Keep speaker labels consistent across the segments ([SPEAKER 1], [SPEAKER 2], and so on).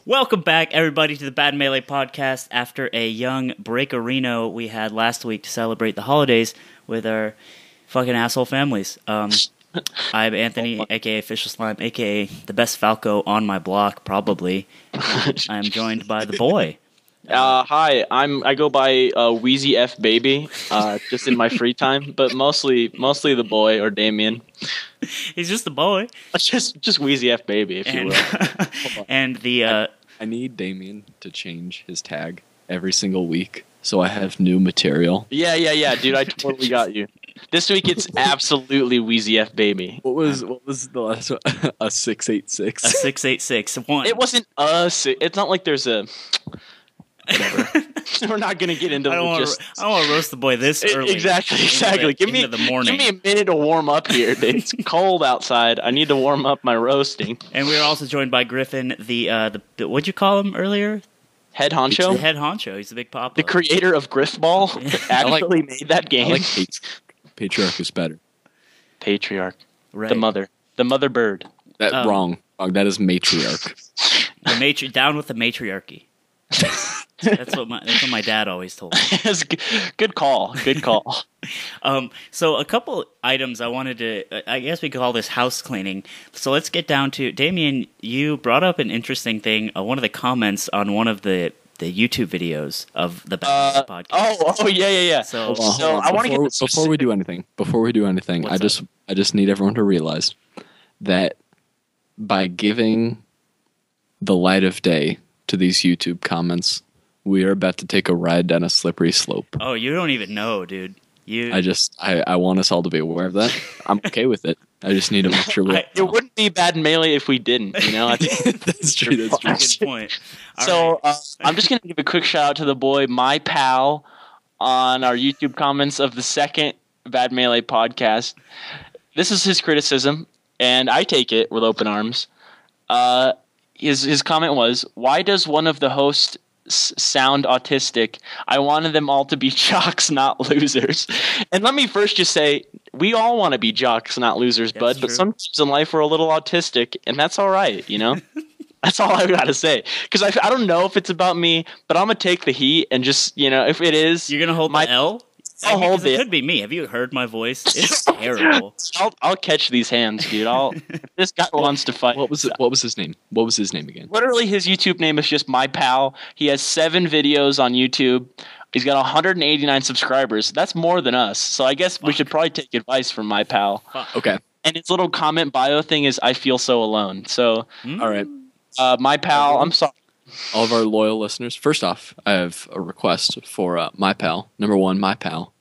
[SPEAKER 1] Welcome back, everybody, to the Bad Melee podcast after a young breakerino we had last week to celebrate the holidays with our fucking asshole families. I'm Anthony, a.k.a. Official Slime, a.k.a. the best Falco on my block, probably. I'm joined by the boy.
[SPEAKER 2] Hi, I go by Wheezy F Baby, just in my free time, but mostly the boy or Damien.
[SPEAKER 1] He's just the boy.
[SPEAKER 2] Just Wheezy F Baby, if you will.
[SPEAKER 1] And the
[SPEAKER 3] I need Damien to change his tag every single week, so I have new material.
[SPEAKER 2] Yeah, dude, I totally got you. This week it's absolutely Wheezy F Baby.
[SPEAKER 3] What was the last one? A 686.
[SPEAKER 1] A 686. One.
[SPEAKER 2] It wasn't it's not like there's a. Whatever. We're not gonna get into.
[SPEAKER 1] I don't want to roast the boy this early.
[SPEAKER 2] Exactly. Give me
[SPEAKER 1] the morning.
[SPEAKER 2] Give me a minute to warm up here. It's cold outside. I need to warm up my roasting.
[SPEAKER 1] And we're also joined by Griffin, the what'd you call him earlier?
[SPEAKER 2] Head honcho.
[SPEAKER 1] The head honcho. He's the big papa.
[SPEAKER 2] The creator of Griffball actually made that game.
[SPEAKER 3] I like Patriarch is better.
[SPEAKER 2] Patriarch.
[SPEAKER 1] Right.
[SPEAKER 2] The mother bird.
[SPEAKER 3] Wrong. That is matriarch.
[SPEAKER 1] Down with the matriarchy. That's what my dad always told me.
[SPEAKER 2] Good call.
[SPEAKER 1] So a couple items I wanted to, I guess we could call this house cleaning. So let's get down to, Damien, you brought up an interesting thing, one of the comments on one of the YouTube videos of the podcast.
[SPEAKER 2] Oh yeah.
[SPEAKER 1] So
[SPEAKER 3] I want to get before we do anything, I just need everyone to realize that by giving the light of day to these YouTube comments, we are about to take a ride down a slippery slope.
[SPEAKER 1] Oh, you don't even know, dude.
[SPEAKER 3] I want us all to be aware of that. I'm okay with it. I just need to make sure
[SPEAKER 2] it wouldn't be Bad Melee if we didn't, you know? I think
[SPEAKER 3] that's true. That's true.
[SPEAKER 1] Good point.
[SPEAKER 2] So I'm just going to give a quick shout out to the boy, my pal, on our YouTube comments of the second Bad Melee podcast. This is his criticism, and I take it with open arms. His comment was, why does one of the hosts sound autistic? I wanted them all to be jocks, not losers. And let me first just say, we all want to be jocks, not losers, bud. But sometimes in life we're a little autistic, and that's all right, you know? That's all I got to say. Because I don't know if it's about me, but I'm going to take the heat and just, you know, if it is.
[SPEAKER 1] You're going to hold my L?
[SPEAKER 2] I'll hold it.
[SPEAKER 1] It could be me. Have you heard my voice? It's terrible.
[SPEAKER 2] I'll catch these hands, dude. If this guy wants to fight.
[SPEAKER 3] What was his name? What was his name again?
[SPEAKER 2] Literally, his YouTube name is just my pal. He has 7 videos on YouTube. He's got 189 subscribers. That's more than us. So I guess we should probably take advice from my pal.
[SPEAKER 3] Okay.
[SPEAKER 2] And his little comment bio thing is, I feel so alone. So,
[SPEAKER 3] all right.
[SPEAKER 2] My pal, I'm sorry.
[SPEAKER 3] All of our loyal listeners, first off, I have a request for my pal. Number 1, my pal.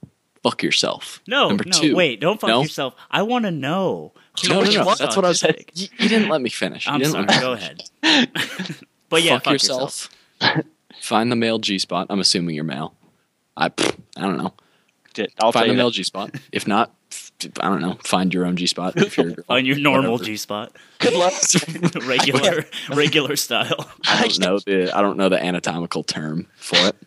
[SPEAKER 3] Fuck yourself. Number 2,
[SPEAKER 1] wait, don't fuck yourself. I want to know.
[SPEAKER 3] No. That's what I said. You didn't let me finish.
[SPEAKER 1] I'm sorry. Go ahead. But yeah, fuck yourself.
[SPEAKER 3] Find the male G-spot. I'm assuming you're male. I don't know.
[SPEAKER 2] Find
[SPEAKER 3] the male G-spot. If not, I don't know. Find your own G-spot. If you're a girl.
[SPEAKER 1] Find your normal G-spot.
[SPEAKER 2] Good luck.
[SPEAKER 1] regular style.
[SPEAKER 3] I don't know the anatomical term for it.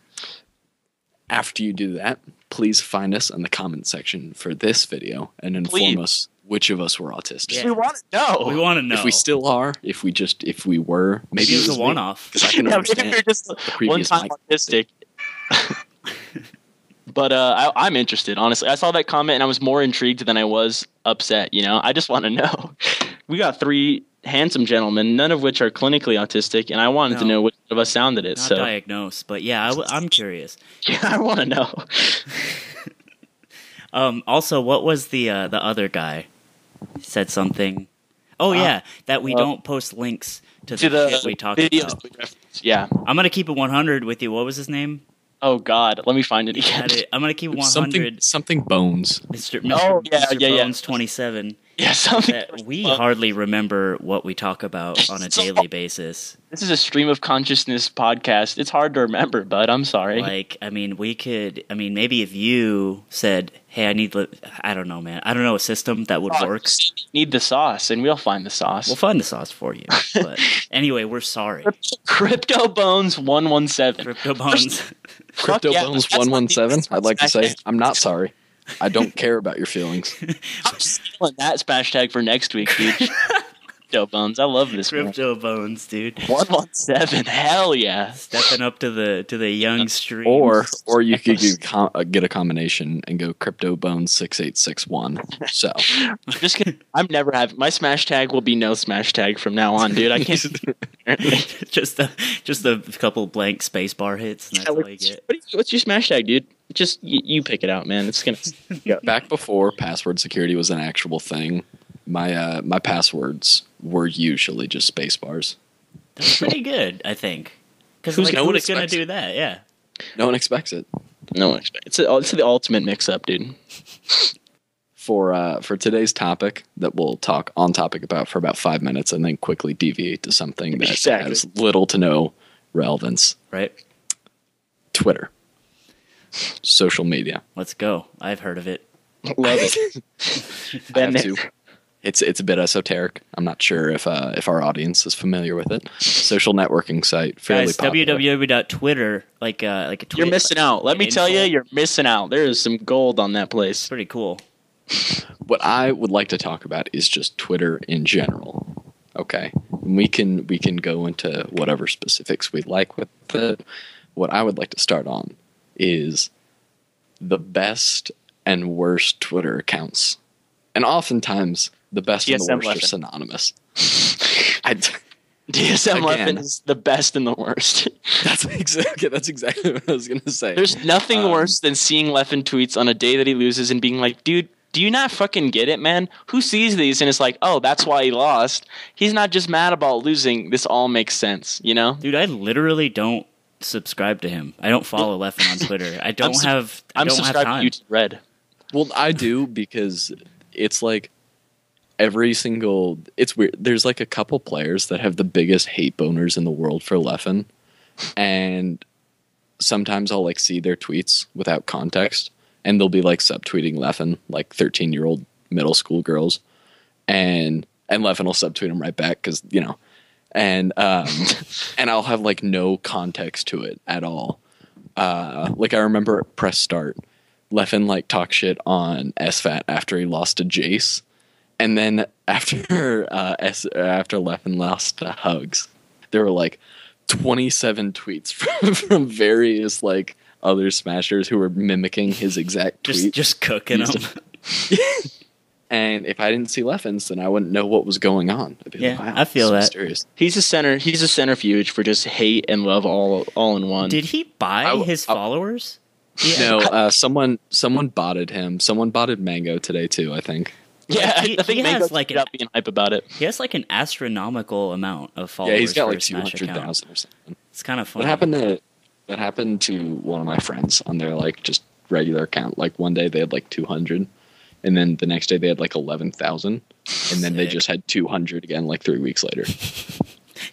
[SPEAKER 3] After you do that, please find us in the comment section for this video and inform us which of us were autistic.
[SPEAKER 2] Yeah. We want to know.
[SPEAKER 1] We want to know
[SPEAKER 3] if we still are. If we were.
[SPEAKER 1] Maybe it was a one-off.
[SPEAKER 2] Because I can understand. Maybe you're just one-time autistic. But I'm interested, honestly. I saw that comment and I was more intrigued than I was upset, you know? I just want to know. We got 3 handsome gentlemen, none of which are clinically autistic, and I wanted to know which of us sounded it.
[SPEAKER 1] Not diagnosed, but yeah, I'm curious.
[SPEAKER 2] Yeah, I want to know.
[SPEAKER 1] Also, what was the other guy? He said something. Oh, yeah, that we don't post links to the shit we talked about.
[SPEAKER 2] Yeah.
[SPEAKER 1] I'm going to keep it 100 with you. What was his name?
[SPEAKER 2] Oh, God. Let me find it again.
[SPEAKER 1] I'm going to keep it 100.
[SPEAKER 3] Something Bones.
[SPEAKER 1] Mr.
[SPEAKER 2] Yeah.
[SPEAKER 1] Bones 27.
[SPEAKER 2] Yeah,
[SPEAKER 1] we hardly remember what we talk about on a daily basis.
[SPEAKER 2] This is a stream of consciousness podcast. It's hard to remember, bud. I'm sorry.
[SPEAKER 1] Maybe if you said, hey, I don't know, man. I don't know a system that would work.
[SPEAKER 2] Need the sauce, and we'll find the sauce.
[SPEAKER 1] We'll find the sauce for you. But anyway, we're sorry.
[SPEAKER 2] Crypto Bones 117.
[SPEAKER 1] Crypto Bones.
[SPEAKER 3] Crypto Bones 117. I'd like to say I'm not sorry. I don't care about your feelings.
[SPEAKER 2] I'm stealing that smash tag for next week, dude. Crypto Bones. I love this.
[SPEAKER 1] Crypto Bones, dude.
[SPEAKER 2] 117. Hell yeah.
[SPEAKER 1] Stepping up to the young stream.
[SPEAKER 3] Or you could get a combination and go Crypto Bones 6861. So
[SPEAKER 2] I'm never having my smash tag will be no smash tag from now on, dude. I can't.
[SPEAKER 1] just a couple blank spacebar hits. And that's all you get.
[SPEAKER 2] What's your smash tag, dude? Just you pick it out, man. It's gonna.
[SPEAKER 3] Back before password security was an actual thing, my passwords were usually just space bars.
[SPEAKER 1] That's pretty good, I think. Because
[SPEAKER 2] who's
[SPEAKER 1] going to do that? Yeah.
[SPEAKER 3] No one expects it.
[SPEAKER 2] No one expects it. It's the ultimate mix-up, dude.
[SPEAKER 3] For today's topic that we'll talk on topic about for about 5 minutes and then quickly deviate to something that has little to no relevance.
[SPEAKER 1] Right.
[SPEAKER 3] Twitter. Social media.
[SPEAKER 1] Let's go. I've heard of it.
[SPEAKER 2] Love it.
[SPEAKER 3] I have to. It's a bit esoteric. I'm not sure if our audience is familiar with it. Social networking site, fairly popular.
[SPEAKER 1] www.twitter, like a tweet.
[SPEAKER 2] You're missing out. Let me tell you, you're missing out. There is some gold on that place.
[SPEAKER 1] It's pretty cool.
[SPEAKER 3] What I would like to talk about is just Twitter in general. Okay, we can go into whatever specifics we like with it. What I would like to start on is the best and worst Twitter accounts, and oftentimes the best and the worst are synonymous.
[SPEAKER 2] DSM Leffen is the best and the worst.
[SPEAKER 3] That's exactly what I was going to say.
[SPEAKER 2] There's nothing worse than seeing Leffen tweets on a day that he loses and being like, dude, do you not fucking get it, man? Who sees these and it's like, oh, that's why he lost. He's not just mad about losing. This all makes sense, you know?
[SPEAKER 1] Dude, I literally don't subscribe to him. I don't follow Leffen on Twitter. I'm
[SPEAKER 2] subscribed to YouTube Red.
[SPEAKER 3] Well, I do because it's like it's weird. There's like a couple players that have the biggest hate boners in the world for Leffen, and sometimes I'll like see their tweets without context, and they'll be like subtweeting Leffen, like 13-year-old middle school girls, and Leffen will subtweet them right back because and I'll have like no context to it at all. Like I remember at Press Start, Leffen like talked shit on SFAT after he lost to Jace. And then after Leffen lost to Hugs, there were like 27 tweets from various like other smashers who were mimicking his exact tweet.
[SPEAKER 1] Just cooking them.
[SPEAKER 3] And if I didn't see Leffen's, then I wouldn't know what was going on. I'd be like, wow,
[SPEAKER 1] I feel that.
[SPEAKER 3] Mysterious.
[SPEAKER 2] He's a centrifuge for just hate and love all in one.
[SPEAKER 1] Did he buy his followers?
[SPEAKER 3] No, someone botted him. Someone botted Mango today too, I think.
[SPEAKER 2] Yeah, I think Mango's
[SPEAKER 1] like
[SPEAKER 2] being hype about it.
[SPEAKER 1] He has like an astronomical amount of followers.
[SPEAKER 3] Yeah, he's got like
[SPEAKER 1] 200,000
[SPEAKER 3] or something.
[SPEAKER 1] It's kind of funny.
[SPEAKER 3] That happened to one of my friends on their like just regular account. Like one day they had like 200, and then the next day they had like 11,000, and then they just had 200 again like 3 weeks later.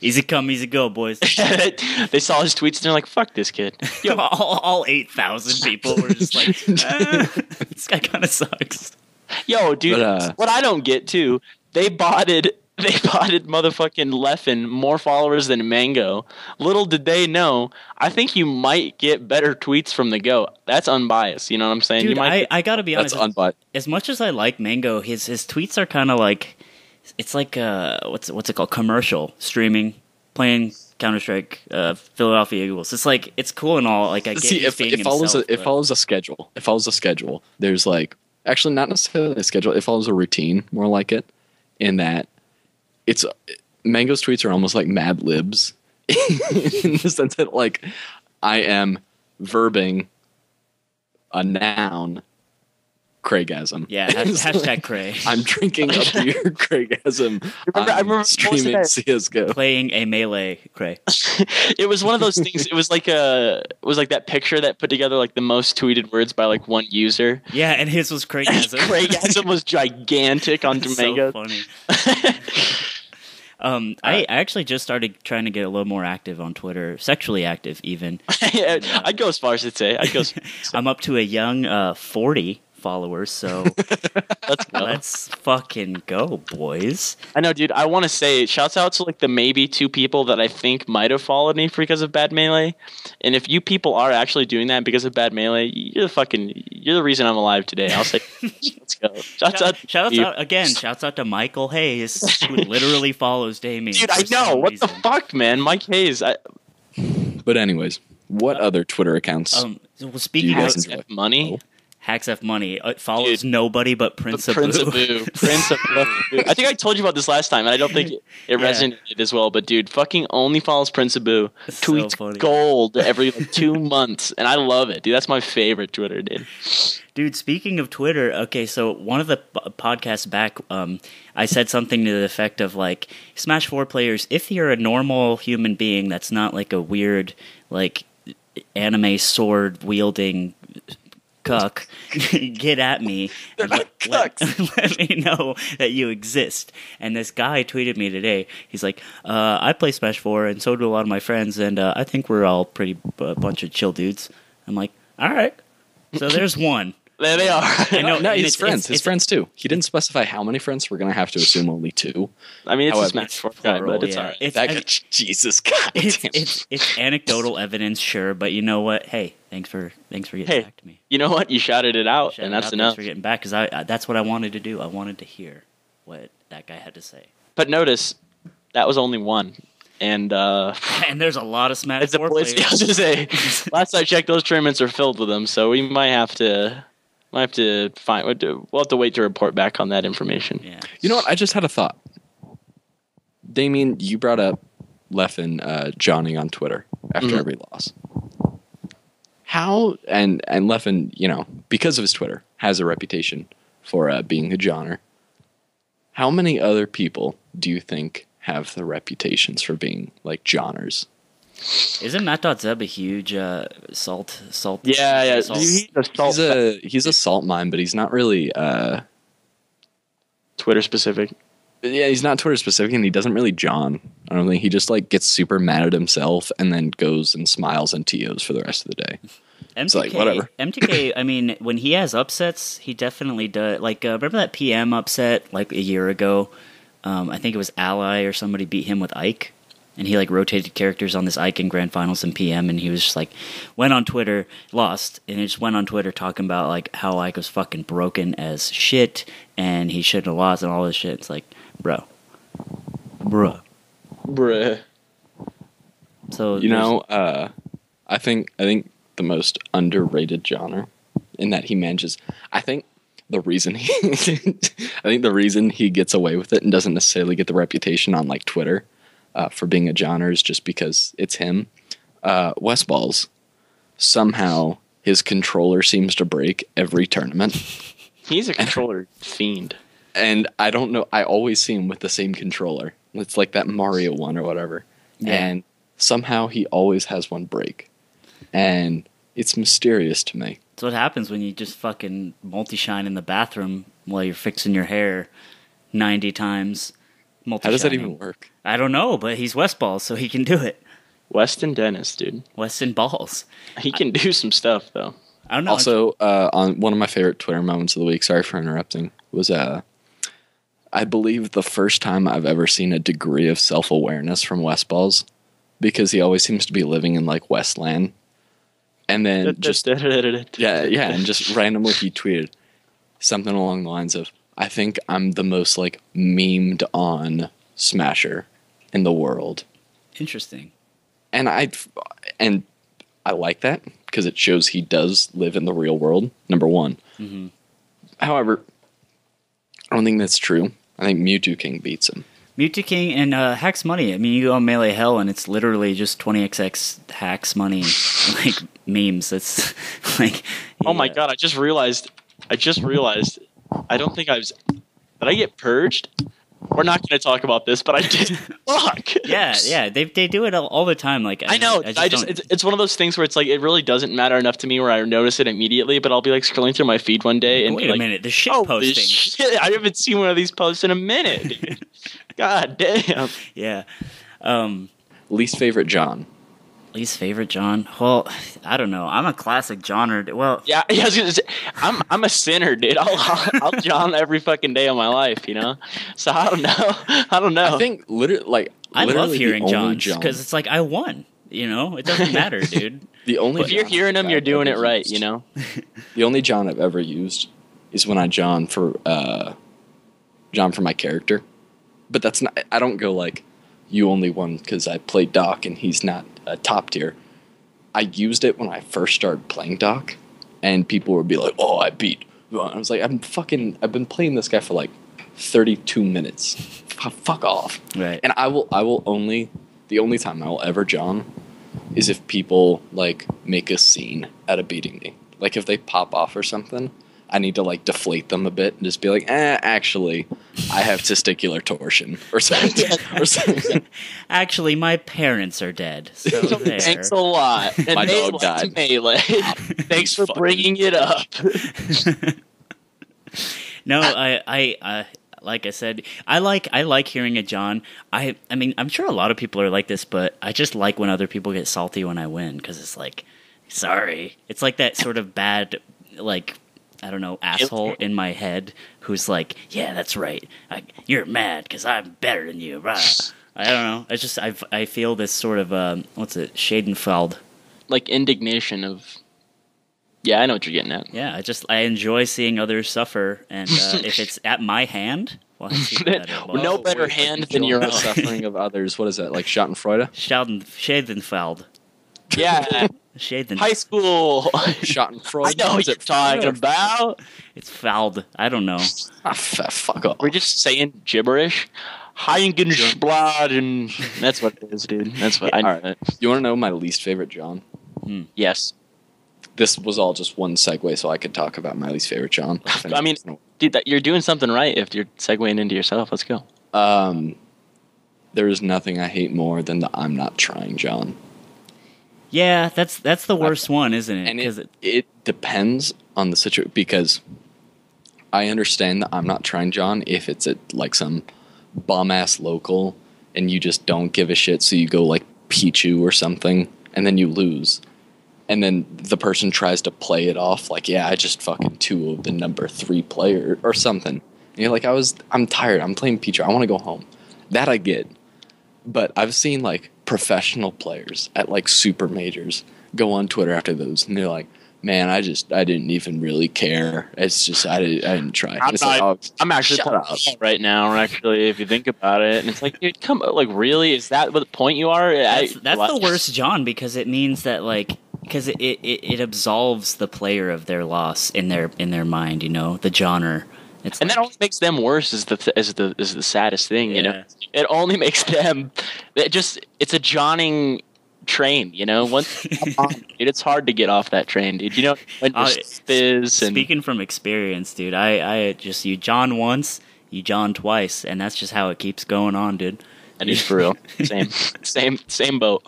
[SPEAKER 1] Easy come, easy go, boys.
[SPEAKER 2] They saw his tweets and they're like, "Fuck this kid."
[SPEAKER 1] Yo, all 8,000 people were just like, "This guy kind of sucks."
[SPEAKER 2] Yo, dude, what I don't get too, they botted motherfucking Leffen more followers than Mango. Little did they know, I think you might get better tweets from the GOAT. That's unbiased, you know what I'm saying?
[SPEAKER 1] Dude, I gotta be honest.
[SPEAKER 3] That's unbiased.
[SPEAKER 1] As much as I like Mango, his tweets are kind of like, it's like what's it called? Commercial streaming, playing Counter-Strike, Philadelphia Eagles. It's like, it's cool and all. Like I get
[SPEAKER 3] it follows a schedule. It follows a schedule. There's like, actually, not necessarily a schedule. It follows a routine, more like it, in that Mango's tweets are almost like Mad Libs, in the sense that like I am verbing a noun, Craigasm.
[SPEAKER 1] Yeah, hashtag Cray.
[SPEAKER 3] I'm drinking a beer, Craigasm.
[SPEAKER 2] I remember
[SPEAKER 3] streaming CSGO.
[SPEAKER 1] Playing a melee, Cray.
[SPEAKER 2] It was one of those things. It was like that picture that put together like the most tweeted words by like one user.
[SPEAKER 1] Yeah, and his was Craigasm.
[SPEAKER 2] Craigasm was gigantic on Mango.
[SPEAKER 1] So funny. I actually just started trying to get a little more active on Twitter, sexually active even.
[SPEAKER 2] Yeah, I'd go as far as to say.
[SPEAKER 1] I'm up to a young 40 followers, so
[SPEAKER 2] Let's go.
[SPEAKER 1] let's fucking go, boys.
[SPEAKER 2] I know, dude. I want to say, shouts out to like the maybe 2 people that I think might have followed me because of Bad Melee. And if you people are actually doing that because of Bad Melee, you're the reason I'm alive today. I'll say, let's go. Shouts out to Michael Hayes, who literally follows Damien. Dude, I know. What the fuck, man? Mike Hayes.
[SPEAKER 3] But anyways, what other Twitter accounts?
[SPEAKER 1] Well, speaking of
[SPEAKER 2] money.
[SPEAKER 1] Hacks F Money, it follows nobody but Prince of Boo.
[SPEAKER 2] Prince of Boo. I think I told you about this last time, and I don't think it resonated as well. But dude, fucking only follows Prince of Boo. Tweets
[SPEAKER 1] funny.
[SPEAKER 2] gold every 2 months, and I love it, dude. That's my favorite Twitter, dude.
[SPEAKER 1] Dude, speaking of Twitter, okay, so one of the podcasts back, I said something to the effect of like, Smash 4 players, if you're a normal human being that's not like a weird, like, anime sword wielding cuck, get at me and let me know that you exist. And this guy tweeted me today. He's like, I play Smash 4 and so do a lot of my friends, and I think we're all pretty bunch of chill dudes. I'm like, all right. So there's one.
[SPEAKER 2] There they are.
[SPEAKER 3] I know, no, his friends. His friends too. He didn't specify how many friends. We're gonna have to assume only 2.
[SPEAKER 2] I mean, it's a Smash 4 guy, but it's all right.
[SPEAKER 3] Jesus, God.
[SPEAKER 1] It's anecdotal evidence, sure, but you know what? Hey, thanks for getting back to me.
[SPEAKER 2] You know what? You shouted it out, and that's enough.
[SPEAKER 1] Thanks for getting back, because that's what I wanted to do. I wanted to hear what that guy had to say.
[SPEAKER 2] But notice, that was only one. And
[SPEAKER 1] there's a lot of Smash 4 players.
[SPEAKER 2] I was gonna say, last I checked, those tournaments are filled with them, so we might have to find. We'll have to wait to report back on that information.
[SPEAKER 1] Yeah.
[SPEAKER 3] You know what? I just had a thought. Damien, you brought up Leffen Johnny on Twitter after every loss. How and Leffen, you know, because of his Twitter, has a reputation for being a Johnner. How many other people do you think have the reputations for being like Johners?
[SPEAKER 1] Isn't Matt.Zeb a huge salt?
[SPEAKER 2] Yeah.
[SPEAKER 3] He's a salt mine, but he's not really
[SPEAKER 2] Twitter specific.
[SPEAKER 3] Yeah, he's not Twitter specific, and he doesn't really John. I don't think he just like gets super mad at himself and then goes and smiles and TOs for the rest of the day.
[SPEAKER 1] MTK,
[SPEAKER 3] it's like whatever.
[SPEAKER 1] MTK, I mean, when he has upsets, he definitely does. Like, remember that PM upset like a year ago? I think it was Ally or somebody beat him with Ike, and he like rotated characters on this Ike in Grand Finals and PM, and he was just like, went on Twitter, lost, and he just went on Twitter talking about like how Ike was fucking broken as shit, and he shouldn't have lost and all this shit. It's like, bruh. So
[SPEAKER 3] you know, I think the most underrated genre in that he manages. I think the reason he gets away with it and doesn't necessarily get the reputation on like Twitter for being a genre is just because it's him. West Balls, somehow his controller seems to break every tournament.
[SPEAKER 2] He's a controller fiend.
[SPEAKER 3] And I don't know, I always see him with the same controller. It's like that Mario one or whatever. Yeah. And somehow he always has one break. And it's mysterious to me.
[SPEAKER 1] That's what happens when you just fucking multi-shine in the bathroom while you're fixing your hair 90 times.
[SPEAKER 3] How does that even work?
[SPEAKER 1] I don't know, but he's West Balls, so he can do it.
[SPEAKER 2] Weston Dennis, dude.
[SPEAKER 1] Weston Balls.
[SPEAKER 2] He can do some stuff, though.
[SPEAKER 1] I don't know.
[SPEAKER 3] Also, on one of my favorite Twitter moments of the week, sorry for interrupting, was I believe the first time I've ever seen a degree of self-awareness from West Balls, because he always seems to be living in like Westland. And then just and just randomly he tweeted something along the lines of, I think I'm the most like memed on Smasher in the world.
[SPEAKER 1] Interesting.
[SPEAKER 3] And I like that because it shows he does live in the real world, number one. Mm-hmm. However, I don't think that's true. I think Mewtwo King beats him.
[SPEAKER 1] Mewtwo King and Hacks Money. I mean, you go on Melee Hell and it's literally just 20XX Hacks Money like memes. It's like,
[SPEAKER 2] oh my god! I just realized. I don't think did I get purged? We're not going to talk about this, but I did. Fuck.
[SPEAKER 1] Yeah. They do it all the time. Like
[SPEAKER 2] I know. It's one of those things where it's like it really doesn't matter enough to me where I notice it immediately. But I'll be like scrolling through my feed one day and
[SPEAKER 1] wait a minute, the shit posting.
[SPEAKER 2] Shit, I haven't seen one of these posts in a minute. Dude. God damn.
[SPEAKER 1] Yeah.
[SPEAKER 3] Least favorite John.
[SPEAKER 1] Least favorite John? Well, I don't know. I'm a classic Johner. Well,
[SPEAKER 2] yeah, I was gonna say, I'm a sinner, dude. I'll John every fucking day of my life, you know. So I don't know.
[SPEAKER 3] I think
[SPEAKER 1] I love hearing John because it's like I won. You know, it doesn't matter, dude.
[SPEAKER 2] If you're hearing him, you're doing it right. You know.
[SPEAKER 3] The only John I've ever used is when I John for my character, but that's not. I don't go like you only won because I played Doc and he's not a top tier. I used it when I first started playing Doc, and people would be like, "Oh, I beat." I was like, I've been playing this guy for like 32 minutes. Fuck off.
[SPEAKER 1] Right.
[SPEAKER 3] And the only time I will ever John is if people like make a scene out of beating me. Like if they pop off or something, I need to like deflate them a bit and just be like, actually, I have testicular torsion or something.
[SPEAKER 1] Actually, my parents are dead. So there.
[SPEAKER 2] Thanks a lot. And
[SPEAKER 3] my dog died.
[SPEAKER 2] Melee. Thanks for bringing it up.
[SPEAKER 1] No, I like I said, I like hearing a John. I mean, I'm sure a lot of people are like this, but I just like when other people get salty when I win because it's like, sorry. It's like that sort of bad, like, I don't know, asshole in my head who's like, yeah, that's right. You're mad because I'm better than you. Rah. I don't know. It's just I feel this sort of Schadenfreude,
[SPEAKER 2] like indignation of. Yeah, I know what you're getting at.
[SPEAKER 1] Yeah, I enjoy seeing others suffer, and if it's at my hand, well,
[SPEAKER 2] no better hand than your own.
[SPEAKER 3] Suffering of others. What is that? Like Schadenfreude?
[SPEAKER 1] Schadenfreude.
[SPEAKER 2] Yeah. High school.
[SPEAKER 3] Schadenfreude.
[SPEAKER 2] I know what you're talking about.
[SPEAKER 1] It's fouled. I don't know.
[SPEAKER 3] Fuck off.
[SPEAKER 2] We're just saying gibberish. Heigenblad, and that's what it is, dude. That's what I know.
[SPEAKER 3] Right. You want to know my least favorite John?
[SPEAKER 2] Yes.
[SPEAKER 3] This was all just one segue, so I could talk about my least favorite John.
[SPEAKER 2] I mean, dude, you're doing something right if you're segueing into yourself. Let's go.
[SPEAKER 3] There is nothing I hate more than the I'm not trying John.
[SPEAKER 1] Yeah, that's the worst one, isn't it?
[SPEAKER 3] And it depends on the situation, because I understand that I'm not trying John if it's at like some bum-ass local and you just don't give a shit, so you go like Pichu or something, and then you lose. And then the person tries to play it off like, yeah, I just fucking 2-0'd the number 3 player or something. And you're like, I'm tired. I'm playing Pichu. I want to go home. That I get. But I've seen like professional players at like super majors go on Twitter after those, and they're like, man, I didn't even really care. It's just I didn't try.
[SPEAKER 2] I'm actually right now. Actually, if you think about it, and it's like, dude, really? Is that what the point you are?
[SPEAKER 1] That's the worst, John, because it means that like. Because it absolves the player of their loss in their mind, you know, the Johnner.
[SPEAKER 2] That only makes them worse. Is the saddest thing, you know. It only makes them. It's a Johnning train, you know. Once it's hard to get off that train, dude. You know,
[SPEAKER 1] speaking from experience, dude. I just you John once, you John twice, and that's just how it keeps going on, dude.
[SPEAKER 2] And it's for real. Same boat.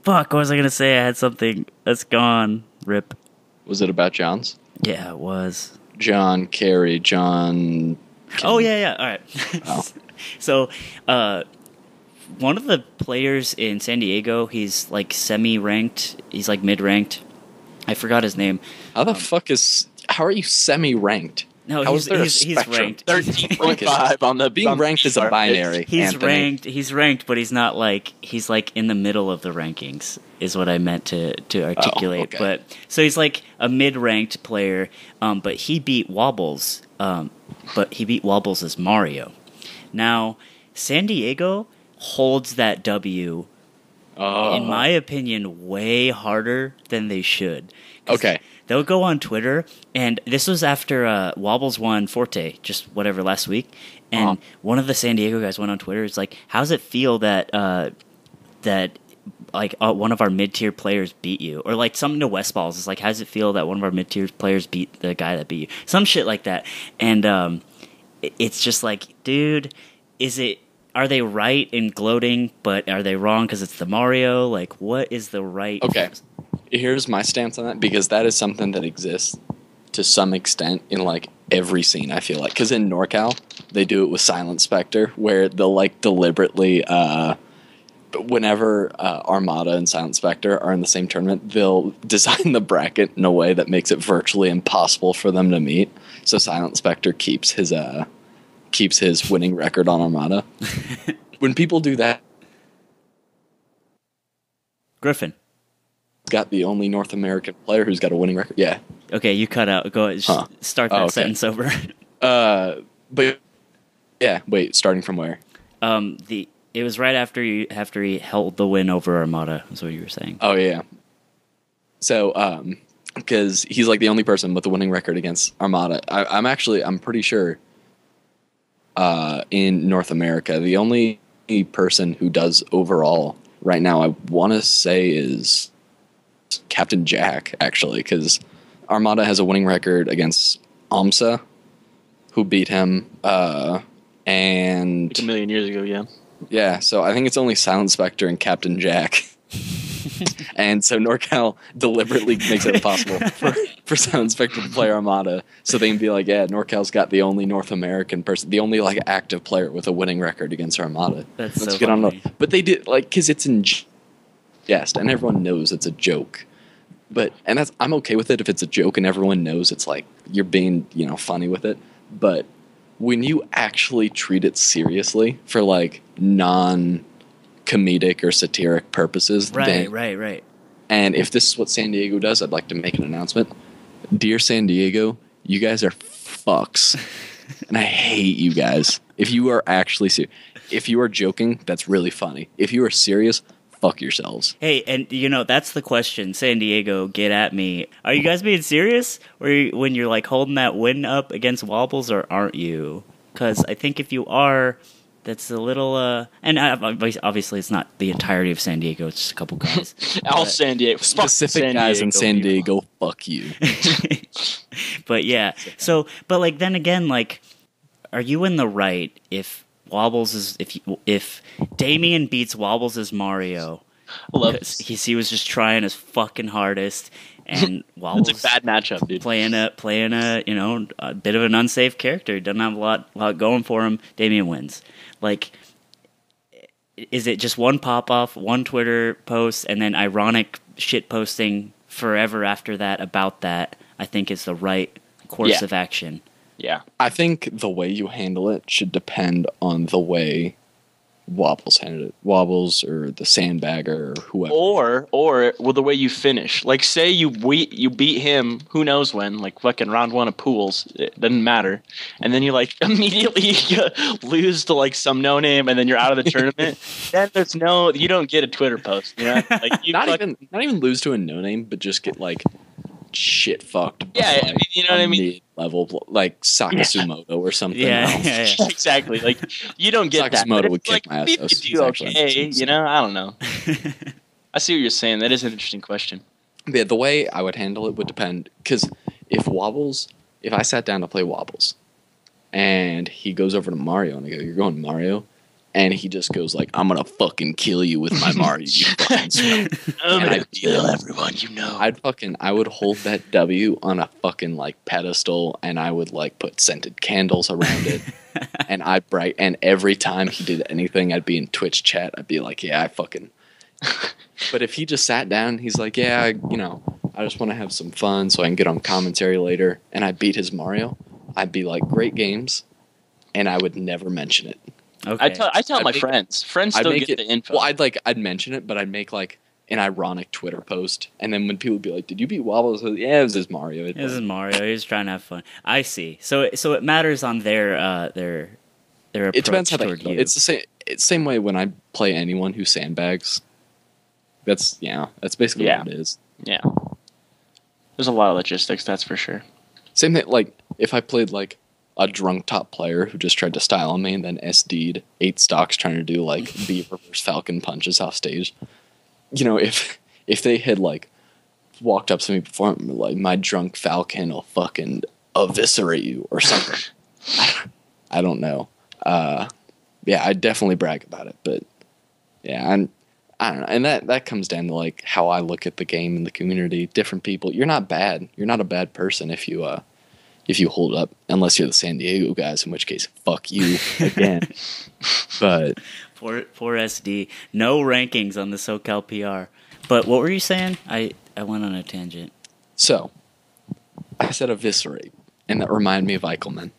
[SPEAKER 1] Fuck, what was I going to say? I had something that's gone. Rip.
[SPEAKER 3] Was it about Johns?
[SPEAKER 1] Yeah, it was.
[SPEAKER 3] John, Kerry, John...
[SPEAKER 1] Oh, yeah. All right.
[SPEAKER 3] Oh.
[SPEAKER 1] So, one of the players in San Diego, he's like semi-ranked. He's like mid-ranked. I forgot his name.
[SPEAKER 3] How the fuck how are you semi-ranked?
[SPEAKER 1] No, he's ranked.
[SPEAKER 2] 13.5 on the
[SPEAKER 3] being ranked is a binary.
[SPEAKER 1] He's ranked, but he's not like he's like in the middle of the rankings is what I meant to articulate.
[SPEAKER 3] Okay.
[SPEAKER 1] But so he's like a mid-ranked player, but he beat Wobbles. But he beat Wobbles as Mario. Now, San Diego holds that W, in my opinion, way harder than they should.
[SPEAKER 3] Okay.
[SPEAKER 1] They'll go on Twitter, and this was after Wobbles won Forte, just whatever, last week. And one of the San Diego guys went on Twitter. It's like, how's it feel that one of our mid-tier players beat you? Or like something to Westballs. It's like, how's it feel that one of our mid-tier players beat the guy that beat you? Some shit like that. And it's just like, dude, are they right in gloating, but are they wrong because it's the Mario? Like, what is the right...
[SPEAKER 3] Okay. Here's my stance on that, because that is something that exists to some extent in like every scene, I feel like. Because in NorCal, they do it with Silent Spectre, where they'll like deliberately whenever Armada and Silent Spectre are in the same tournament, they'll design the bracket in a way that makes it virtually impossible for them to meet. So Silent Spectre keeps his winning record on Armada. When people do that,
[SPEAKER 1] Griffin
[SPEAKER 3] got the only North American player who's got a winning record. Yeah.
[SPEAKER 1] Okay, you cut out. Go ahead. Start that sentence over.
[SPEAKER 3] But yeah, wait. Starting from where?
[SPEAKER 1] It was right after he held the win over Armada. Is what you were saying.
[SPEAKER 3] Oh yeah. So because he's like the only person with a winning record against Armada. I'm pretty sure. In North America, the only person who does overall right now, I want to say, is Captain Jack, actually, because Armada has a winning record against AMSA, who beat him, and...
[SPEAKER 2] Like a million years ago, yeah.
[SPEAKER 3] Yeah, so I think it's only Silent Spectre and Captain Jack. And so NorCal deliberately makes it impossible for Silent Spectre to play Armada, so they can be like, yeah, NorCal's got the only North American person, the only like active player with a winning record against Armada.
[SPEAKER 1] Let's get funny.
[SPEAKER 3] But they did, like, because it's in jest, and everyone knows it's a joke. I'm okay with it if it's a joke and everyone knows it's like you're being, funny with it. But when you actually treat it seriously for like non-comedic or satiric purposes,
[SPEAKER 1] right.
[SPEAKER 3] And if this is what San Diego does, I'd like to make an announcement. Dear San Diego, you guys are fucks, and I hate you guys. If you are actually serious, if you are joking, that's really funny. If you are serious, fuck yourselves.
[SPEAKER 1] Hey, and that's the question. San Diego, get at me. Are you guys being serious? Or when you're like holding that win up against Wobbles, or aren't you? Because I think if you are, that's a little... and obviously it's not the entirety of San Diego, it's just a couple guys.
[SPEAKER 2] All San Diego.
[SPEAKER 3] Specific
[SPEAKER 2] San
[SPEAKER 3] guys
[SPEAKER 2] Diego
[SPEAKER 3] in San
[SPEAKER 2] people.
[SPEAKER 3] Diego, fuck you.
[SPEAKER 1] But yeah, so, but like then again, like, are you in the right if Wobbles is... If Damien beats Wobbles as Mario... He was just trying his fucking hardest, and Wobbles
[SPEAKER 2] it's a bad matchup, dude.
[SPEAKER 1] Playing a a bit of an unsafe character. He doesn't have a lot going for him. Damien wins. Like, is it just one pop off, one Twitter post, and then ironic shit posting forever after that about that? I think is the right course of action.
[SPEAKER 2] Yeah,
[SPEAKER 3] I think the way you handle it should depend on the way Wobbles handled it. Wobbles or the Sandbagger or whoever.
[SPEAKER 2] Or the way you finish. Like, say you beat him, who knows when, like fucking round one of pools, it doesn't matter. And then you like immediately lose to like some no name, and then you're out of the tournament. Then you don't get a Twitter post. You know? Like,
[SPEAKER 3] not even lose to a no name, but just get like shit fucked.
[SPEAKER 2] Yeah, I mean, you know what I mean.
[SPEAKER 3] Level like Sakasumoto or something.
[SPEAKER 1] Yeah,
[SPEAKER 2] exactly. Like, you don't get that.
[SPEAKER 3] Sakasumoto would
[SPEAKER 2] like,
[SPEAKER 3] kick my ass.
[SPEAKER 2] Do okay, you know? I don't know. I see what you're saying. That is an interesting question.
[SPEAKER 3] Yeah, the way I would handle it would depend, because if I sat down to play Wobbles, and he goes over to Mario, and I go, "You're going Mario," and he just goes like, "I'm gonna fucking kill you with my Mario." You fucking
[SPEAKER 2] I'm gonna kill everyone, you know.
[SPEAKER 3] I would hold that W on a fucking like pedestal, and I would like put scented candles around it, and every time he did anything, I'd be in Twitch chat. I'd be like, "Yeah, I fucking." But if he just sat down, he's like, "Yeah, I just want to have some fun so I can get on commentary later," and I beat his Mario, I'd be like, "Great games," and I would never mention it.
[SPEAKER 1] Okay.
[SPEAKER 2] I tell my friends. Friends still get the info.
[SPEAKER 3] Well, I'd mention it, but I'd make like an ironic Twitter post, and then when people would be like, "Did you beat Wobbles?" Yeah, it was his Mario.
[SPEAKER 1] This is Mario. He was trying to have fun. I see. So it matters on their approach.
[SPEAKER 3] It depends how they
[SPEAKER 1] toward
[SPEAKER 3] handle
[SPEAKER 1] you.
[SPEAKER 3] it. It's the same way when I play anyone who sandbags. That's basically what it is.
[SPEAKER 2] Yeah. There's a lot of logistics, that's for sure.
[SPEAKER 3] Same thing, like, if I played, like, a drunk top player who just tried to style on me and then SD'd 8 stocks trying to do, like, B reverse Falcon punches off stage. If they had, like, walked up to me before and were like, "My drunk Falcon will fucking eviscerate you," or something. I don't know. Yeah, I'd definitely brag about it, but, yeah, I don't know, and that comes down to like how I look at the game and the community. Different people, you're not bad. You're not a bad person if you hold up, unless you're the San Diego guys, in which case, fuck you again. But
[SPEAKER 1] Poor SD. No rankings on the SoCal PR. But what were you saying? I went on a tangent.
[SPEAKER 3] So, I said eviscerate, and that reminded me of Eikelmann.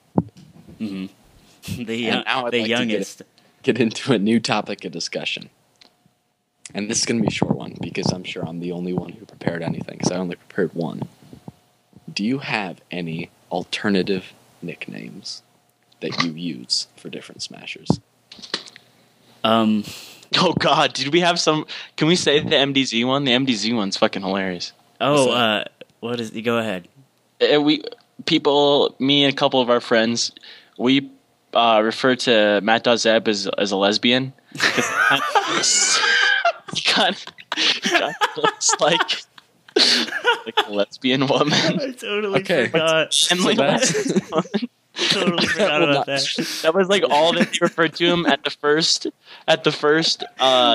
[SPEAKER 1] Mm-hmm.
[SPEAKER 3] The
[SPEAKER 1] youngest.
[SPEAKER 3] Get into a new topic of discussion. And this is going to be a short one, because I'm sure I'm the only one who prepared anything, because I only prepared one. Do you have any alternative nicknames that you use for different Smashers?
[SPEAKER 2] Oh God, did we have some? Can we say the MDZ one? The MDZ one's fucking hilarious.
[SPEAKER 1] Oh, what is? Go ahead.
[SPEAKER 2] Me and a couple of our friends, we refer to Matt.Zeb as a lesbian. He kind of looks like a lesbian woman.
[SPEAKER 1] I totally forgot.
[SPEAKER 2] And like
[SPEAKER 1] totally forgot about that.
[SPEAKER 2] That was like all that they referred to him at the first.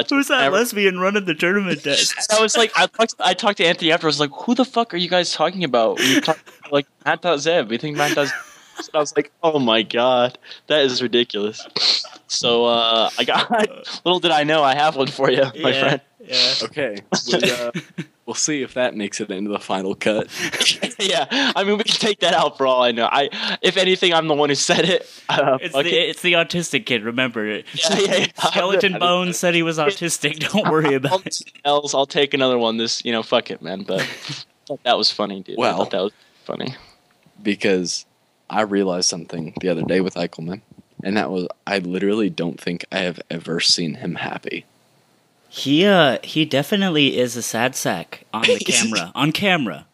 [SPEAKER 1] Who's that lesbian running the tournament desk?
[SPEAKER 2] I was like, I talked to Anthony after. I was like, who the fuck are you guys talking about? We talking about, like Matt.Zeb. We think Matt.Zeb. So I was like, oh my God, that is ridiculous. So I got. Little did I know, I have one for you, my friend.
[SPEAKER 1] Yeah.
[SPEAKER 3] Okay. We'll see if that makes it into the final cut.
[SPEAKER 2] Yeah, I mean, we can take that out for all I know. If anything, I'm the one who said it.
[SPEAKER 1] It's the autistic kid. Remember it.
[SPEAKER 2] Yeah.
[SPEAKER 1] Skeleton Bones said he was autistic. Don't worry about it.
[SPEAKER 2] I'll take another one. Fuck it, man. But that was funny, dude.
[SPEAKER 3] Well,
[SPEAKER 2] I thought that was funny
[SPEAKER 3] because I realized something the other day with Eikelmann, and that was I literally don't think I have ever seen him happy.
[SPEAKER 1] He definitely is a sad sack on the camera. On camera.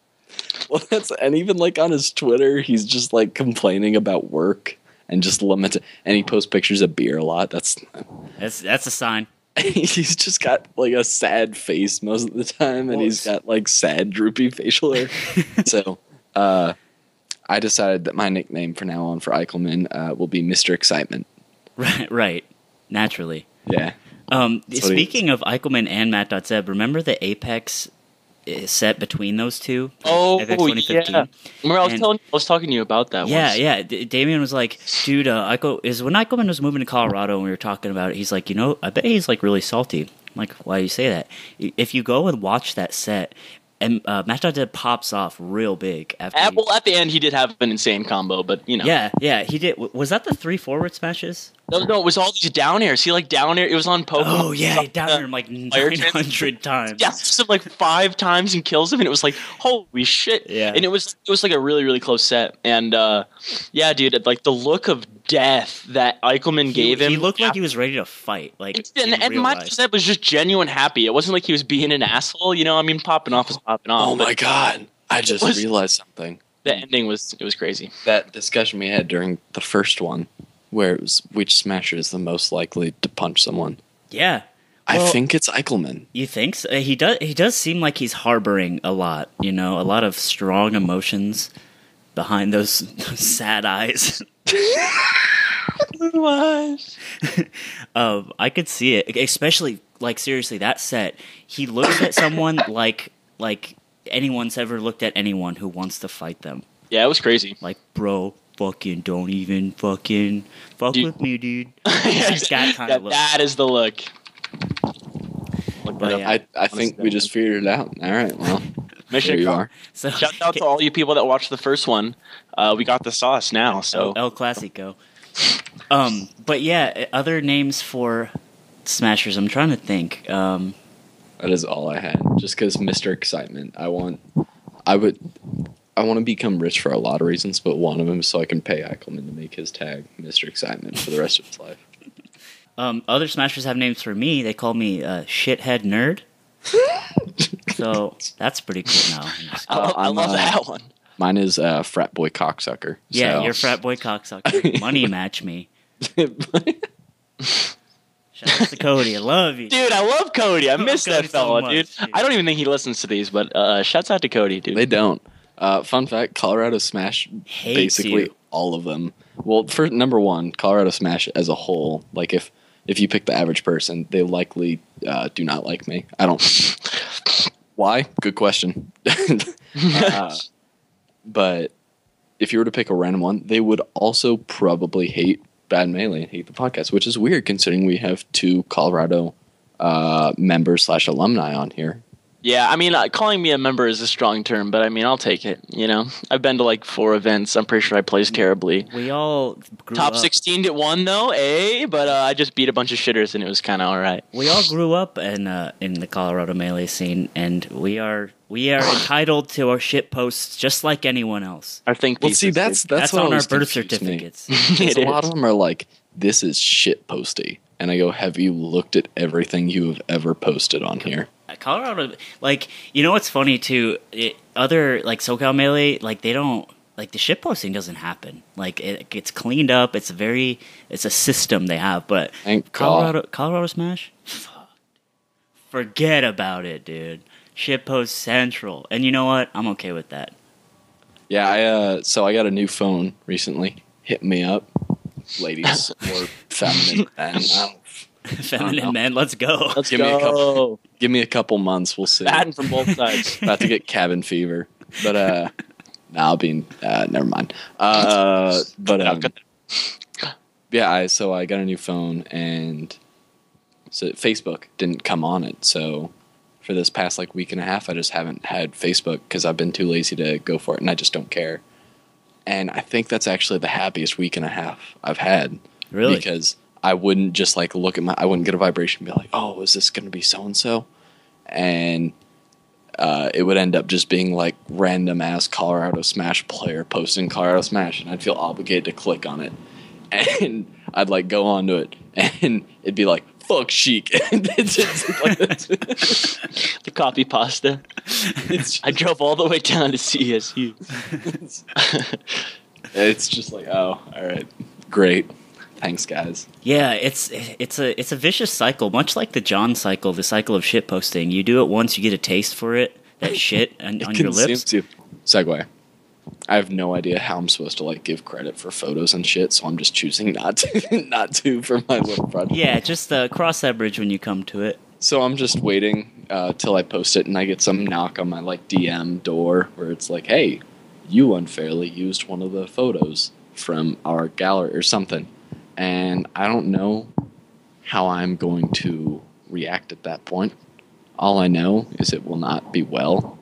[SPEAKER 3] Well, and even like on his Twitter, he's just like complaining about work and just limited. And he posts pictures of beer a lot. That's a
[SPEAKER 1] sign.
[SPEAKER 3] He's just got like a sad face most of the time, and he's got like sad, droopy facial hair. So, I decided that my nickname from now on for Eikelmann will be Mr. Excitement.
[SPEAKER 1] Right. Naturally.
[SPEAKER 3] Yeah.
[SPEAKER 1] Speaking of Eikelmann and Matt.Zeb, remember the Apex set between those two?
[SPEAKER 2] Oh,
[SPEAKER 1] Apex 2015?
[SPEAKER 2] yeah. Remember, I was talking to you about that
[SPEAKER 1] yeah,
[SPEAKER 2] once.
[SPEAKER 1] Yeah. Damien was like, dude, when Eikelmann was moving to Colorado and we were talking about it, he's like, I bet he's like really salty. I'm like, why do you say that? If you go and watch that set, and Matt.Zeb pops off real big. At
[SPEAKER 2] the end, he did have an insane combo, but
[SPEAKER 1] Yeah, he did. Was that the 3 forward smashes?
[SPEAKER 2] No, it was all these down airs. See, like down air, it was on Pokemon.
[SPEAKER 1] Oh yeah, down air like 900 times.
[SPEAKER 2] Yeah, just like 5 times and kills him, and it was like, holy shit.
[SPEAKER 1] Yeah,
[SPEAKER 2] and it was like a really, really close set, and yeah, dude, like the look of death that Eikelmann gave him.
[SPEAKER 1] He looked like he was ready to fight. Like,
[SPEAKER 2] and my set was just genuine happy. It wasn't like he was being an asshole. I mean, popping off was popping off.
[SPEAKER 3] Oh my God, I just realized something.
[SPEAKER 2] The ending was crazy.
[SPEAKER 3] That discussion we had during the first one, where it was which Smasher is the most likely to punch someone.
[SPEAKER 1] Yeah.
[SPEAKER 3] Well, I think it's Eikelmann.
[SPEAKER 1] You think so? He does seem like he's harboring a lot, a lot of strong emotions behind those sad eyes.
[SPEAKER 2] Blue eyes.
[SPEAKER 1] I could see it, especially like seriously that set. He looks at someone like anyone's ever looked at anyone who wants to fight them.
[SPEAKER 2] Yeah, it was crazy.
[SPEAKER 1] Like, bro, fucking don't even fucking fuck with me, dude. That kind of look.
[SPEAKER 2] That is the look.
[SPEAKER 3] But yeah, I think we just figured it out. All right, well,
[SPEAKER 2] mission
[SPEAKER 3] you are.
[SPEAKER 2] So, shout out to all you people that watched the first one. We got the sauce now. So
[SPEAKER 1] El Clasico. But yeah, other names for Smashers. I'm trying to think.
[SPEAKER 3] That is all I had. Just because Mr. Excitement. I want to become rich for a lot of reasons, but one of them is so I can pay Eikelmann to make his tag Mr. Excitement for the rest of his life.
[SPEAKER 1] Other Smashers have names for me. They call me Shithead Nerd. So that's pretty cool now.
[SPEAKER 2] I love that one.
[SPEAKER 3] Mine is Frat Boy Cocksucker.
[SPEAKER 1] Yeah,
[SPEAKER 3] so.
[SPEAKER 1] You're Frat Boy Cocksucker. Money match me. Shout out to Cody. I love you.
[SPEAKER 2] Dude, I love Cody. I miss that fella,
[SPEAKER 1] so
[SPEAKER 2] dude. I don't even think he listens to these, but shouts out to Cody, dude.
[SPEAKER 3] They don't. Fun fact, Colorado Smash,
[SPEAKER 1] hates
[SPEAKER 3] basically
[SPEAKER 1] you.
[SPEAKER 3] All of them. Well, for number one, Colorado Smash as a whole, like if you pick the average person, they likely do not like me. I don't. Why? Good question. But if you were to pick a random one, they would also probably hate Bad Melee and hate the podcast, which is weird considering we have 2 Colorado members / alumni on here.
[SPEAKER 2] Yeah, I mean, calling me a member is a strong term, but I mean, I'll take it. You know, I've been to like 4 events. I'm pretty sure I placed terribly.
[SPEAKER 1] We all grew
[SPEAKER 2] Top
[SPEAKER 1] up.
[SPEAKER 2] 16 at 1 though, But I just beat a bunch of shitters, and it was kind of all right.
[SPEAKER 1] We all grew up in the Colorado Melee scene, and we are entitled to our shit posts just like anyone else.
[SPEAKER 2] I think.
[SPEAKER 3] Well, see, that's what
[SPEAKER 1] on our
[SPEAKER 3] always
[SPEAKER 1] birth
[SPEAKER 3] confused
[SPEAKER 1] certificates.
[SPEAKER 3] A lot of them are like, "This is shit posty," and I go, "Have you looked at everything you have ever posted on here?"
[SPEAKER 1] Colorado, like, you know what's funny too? Other like SoCal Melee, like they don't like the shitposting doesn't happen. Like it gets cleaned up. It's a system they have. But
[SPEAKER 3] Thank God.
[SPEAKER 1] Colorado Smash, forget about it, dude. Shitpost central, and you know what? I'm okay with that.
[SPEAKER 3] Yeah, so I got a new phone recently. Hit me up, ladies or feminine men.
[SPEAKER 1] Feminine men, let's go.
[SPEAKER 2] Let's go.
[SPEAKER 3] Give me a couple months. We'll see.
[SPEAKER 2] Batting from both sides.
[SPEAKER 3] About to get cabin fever, but never mind. Yeah. So I got a new phone, and so Facebook didn't come on it. So for this past like week and a half, I just haven't had Facebook because I've been too lazy to go for it, and I just don't care. And I think that's actually the happiest week and a half I've had.
[SPEAKER 1] Really?
[SPEAKER 3] Because I wouldn't just like look at I wouldn't get a vibration and be like, oh, is this going to be so-and-so? And it would end up just being like random ass Colorado Smash player posting Colorado Smash, and I'd feel obligated to click on it. And I'd like go onto it, and it'd be like, fuck Sheik.
[SPEAKER 2] The copy pasta. I drove all the way down to CSU.
[SPEAKER 3] It's just like, oh, all right, great. Thanks, guys.
[SPEAKER 1] Yeah, it's a vicious cycle, much like the John cycle, the cycle of shit posting. You do it once, you get a taste for it, that shit on your lips.
[SPEAKER 3] Segue. I have no idea how I'm supposed to like give credit for photos and shit, so I'm just choosing not to for my little project.
[SPEAKER 1] Yeah, just cross that bridge when you come to it.
[SPEAKER 3] So I'm just waiting till I post it, and I get some knock on my like DM door where it's like, "Hey, you unfairly used one of the photos from our gallery or something." And I don't know how I'm going to react at that point. All I know is it will not be well.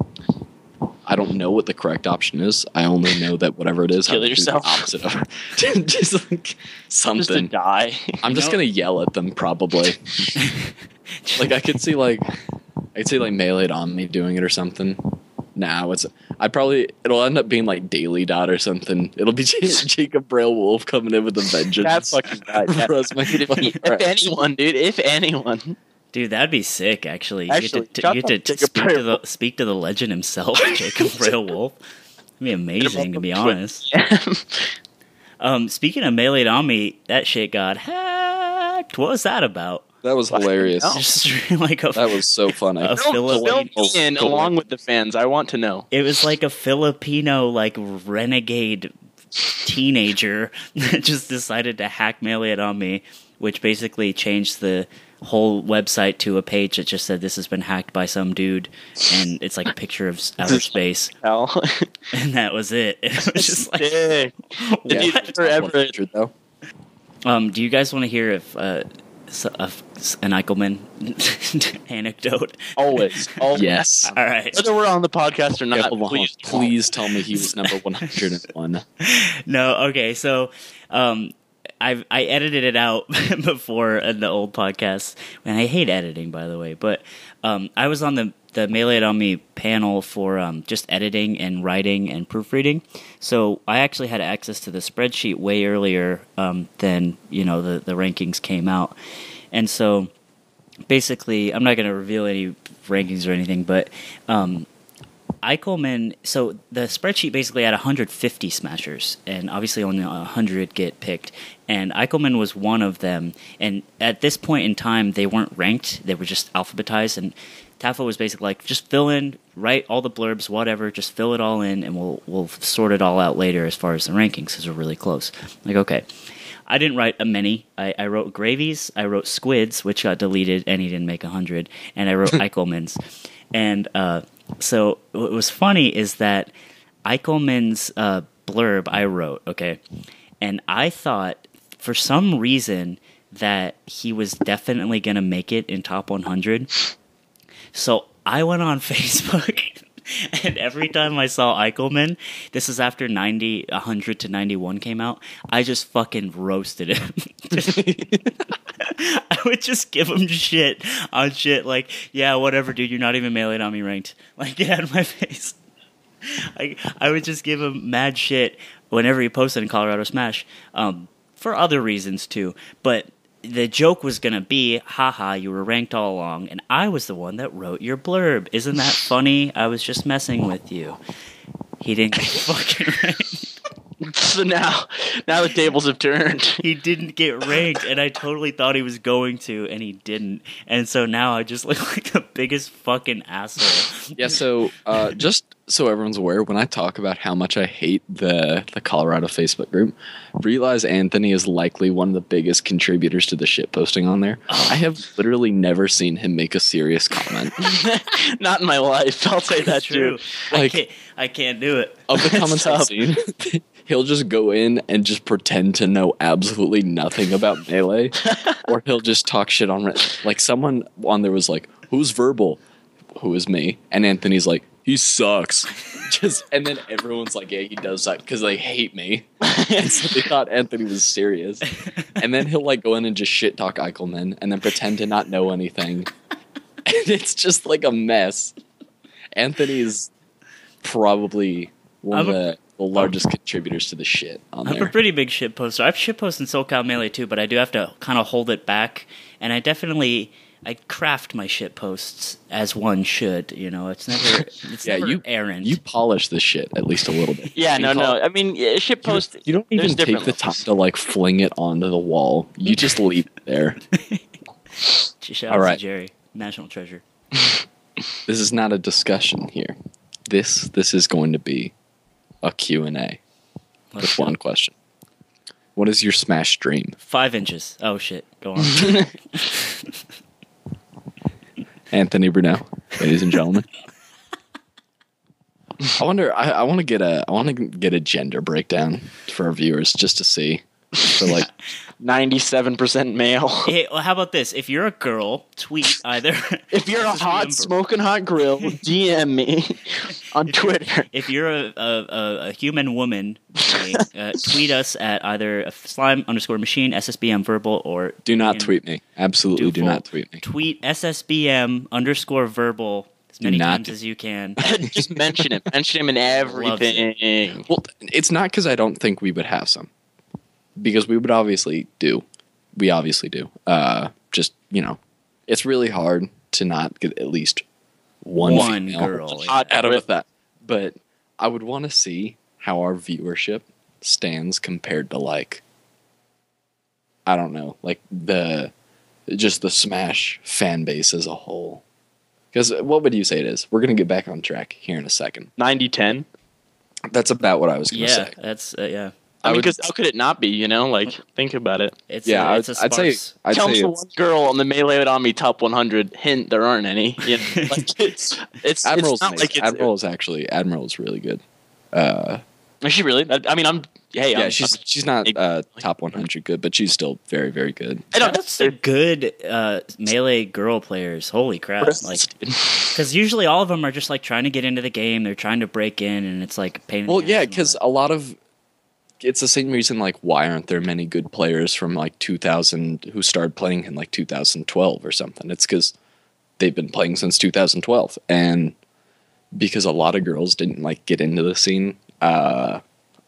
[SPEAKER 3] I don't know what the correct option is. I only know that whatever it is,
[SPEAKER 2] kill
[SPEAKER 3] I
[SPEAKER 2] yourself.
[SPEAKER 3] Do the opposite of it. Just like something.
[SPEAKER 2] Just to die.
[SPEAKER 3] I'm just gonna yell at them probably. Like I could see like Melee'd on me doing it or something. Nah, it'll end up being like Daily Dot or something. It'll be Jacob Braille Wolf coming in with a vengeance.
[SPEAKER 2] That's fucking bad. If anyone.
[SPEAKER 1] Dude, that'd be sick, actually. You get to speak to the legend himself, Jacob Braille Wolf. It'd be amazing, to be honest. Speaking of Melee on me, that shit got hacked. What was that about?
[SPEAKER 3] That was hilarious.
[SPEAKER 1] That
[SPEAKER 3] was so funny.
[SPEAKER 2] Fill me in along with the fans. I want to know.
[SPEAKER 1] It was like a Filipino, like, renegade teenager that just decided to hack Melee on me, which basically changed the whole website to a page that just said this has been hacked by some dude, and it's like a picture of outer space. And that was it. It was just like, do you guys want to hear if an Eikelmann anecdote?
[SPEAKER 2] Always.
[SPEAKER 3] Yes.
[SPEAKER 1] All right.
[SPEAKER 2] Whether we're on the podcast or not,
[SPEAKER 3] please tell me he was number 101.
[SPEAKER 1] No. Okay. So, I edited it out before in the old podcast, and I hate editing, by the way. But I was on the Melee It On Me panel for just editing and writing and proofreading. So I actually had access to the spreadsheet way earlier than the rankings came out. And so basically, I'm not going to reveal any rankings or anything, but Eikelmann, so the spreadsheet basically had 150 smashers, and obviously only 100 get picked, and Eikelmann was one of them, and at this point in time, they weren't ranked, they were just alphabetized, and Tafo was basically like, just fill in, write all the blurbs, whatever, just fill it all in, and we'll sort it all out later as far as the rankings, because we're really close. Like, okay. I didn't write many. I wrote Gravies, I wrote Squids, which got deleted, and he didn't make 100, and I wrote Eichelmann's. And so what was funny is that Eichelmann's blurb I wrote, okay, and I thought for some reason that he was definitely going to make it in top 100. So I went on Facebook, and every time I saw Eikelmann, this is after 100 to 91 came out, I just fucking roasted him. I would just give him shit on shit like, yeah, whatever, dude, you're not even Melee on me ranked. Like, get out of my face. I would just give him mad shit whenever he posted in Colorado Smash, for other reasons too. But the joke was going to be, haha, you were ranked all along, and I was the one that wrote your blurb. Isn't that funny? I was just messing with you. He didn't get fucking ranked.
[SPEAKER 2] So now the tables have turned.
[SPEAKER 1] He didn't get ranked, and I totally thought he was going to, and he didn't. And so now I just look like the biggest fucking asshole.
[SPEAKER 3] Yeah, so just so everyone's aware, when I talk about how much I hate the Colorado Facebook group, realize Anthony is likely one of the biggest contributors to the shit posting on there. I have literally never seen him make a serious comment.
[SPEAKER 2] Not in my life, I'll say that
[SPEAKER 1] true.
[SPEAKER 3] Like,
[SPEAKER 1] I can't do it.
[SPEAKER 3] Of the comments I've seen, he'll just go in and just pretend to know absolutely nothing about Melee, or he'll just talk shit on it. Like, someone on there was like, "Who's Verbal?" Who is me? And Anthony's like, "He sucks." And then everyone's like, "Yeah, he does suck," because they hate me. And so they thought Anthony was serious. And then he'll like go in and just shit talk Eikelmann, and then pretend to not know anything. And it's just like a mess. Anthony's probably one of the largest contributors to the shit on there.
[SPEAKER 1] I'm a pretty big shit poster. I've shit posted in SoCal Melee too, but I do have to kind of hold it back. And I craft my shit posts as one should. You know, it's never errant.
[SPEAKER 3] You polish this shit at least a little bit.
[SPEAKER 2] Yeah, no. I mean, shit post.
[SPEAKER 3] You don't even take the time to like fling it onto the wall. You just leave it there.
[SPEAKER 1] Shout out to Jerry, national treasure.
[SPEAKER 3] This is not a discussion here. This is going to be a Q&A with one question. What is your Smash dream?
[SPEAKER 1] 5 inches. Oh shit. Go on.
[SPEAKER 3] Anthony Brunel, ladies and gentlemen. I wonder. I want to get a gender breakdown for our viewers just to see. So like
[SPEAKER 2] 97% male.
[SPEAKER 1] Hey, well, how about this? If you're a girl, tweet either.
[SPEAKER 2] If you're a smoking hot grill, DM me on Twitter.
[SPEAKER 1] If you're a human woman, tweet us at either slime_machine, SSBM verbal, or
[SPEAKER 3] do not tweet me. Absolutely, do not tweet me.
[SPEAKER 1] Tweet SSBM_verbal as many times as you can.
[SPEAKER 2] Just mention him. Mention him in everything.
[SPEAKER 3] Well, it's not because I don't think we would have some. Because we would obviously do. We obviously do. Just, you know, it's really hard to not get at least one
[SPEAKER 1] girl
[SPEAKER 3] out of that. But I would want to see how our viewership stands compared to, like, I don't know, like the Smash fan base as a whole. Because what would you say it is? We're going to get back on track here in a second.
[SPEAKER 2] 90-10?
[SPEAKER 3] That's about what I was going to say.
[SPEAKER 1] That's, yeah.
[SPEAKER 2] I mean, because how could it not be, you know? Like, think about it.
[SPEAKER 1] I'd say
[SPEAKER 2] Tell me one girl on the Melee on me top 100. Hint, there aren't any. You know? Like, it's
[SPEAKER 3] Admiral's
[SPEAKER 2] not like
[SPEAKER 3] Admiral is really good.
[SPEAKER 2] Is she really? I mean,
[SPEAKER 3] she's not top 100 good, but she's still very, very good.
[SPEAKER 1] I know they're good Melee girl players. Holy crap! Like, because usually all of them are just like trying to get into the game. They're trying to break in, and it's like pain.
[SPEAKER 3] Well, yeah, because a lot of. It's the same reason, like, why aren't there many good players from, like, 2000 who started playing in, like, 2012 or something? It's because they've been playing since 2012. And because a lot of girls didn't, like, get into the scene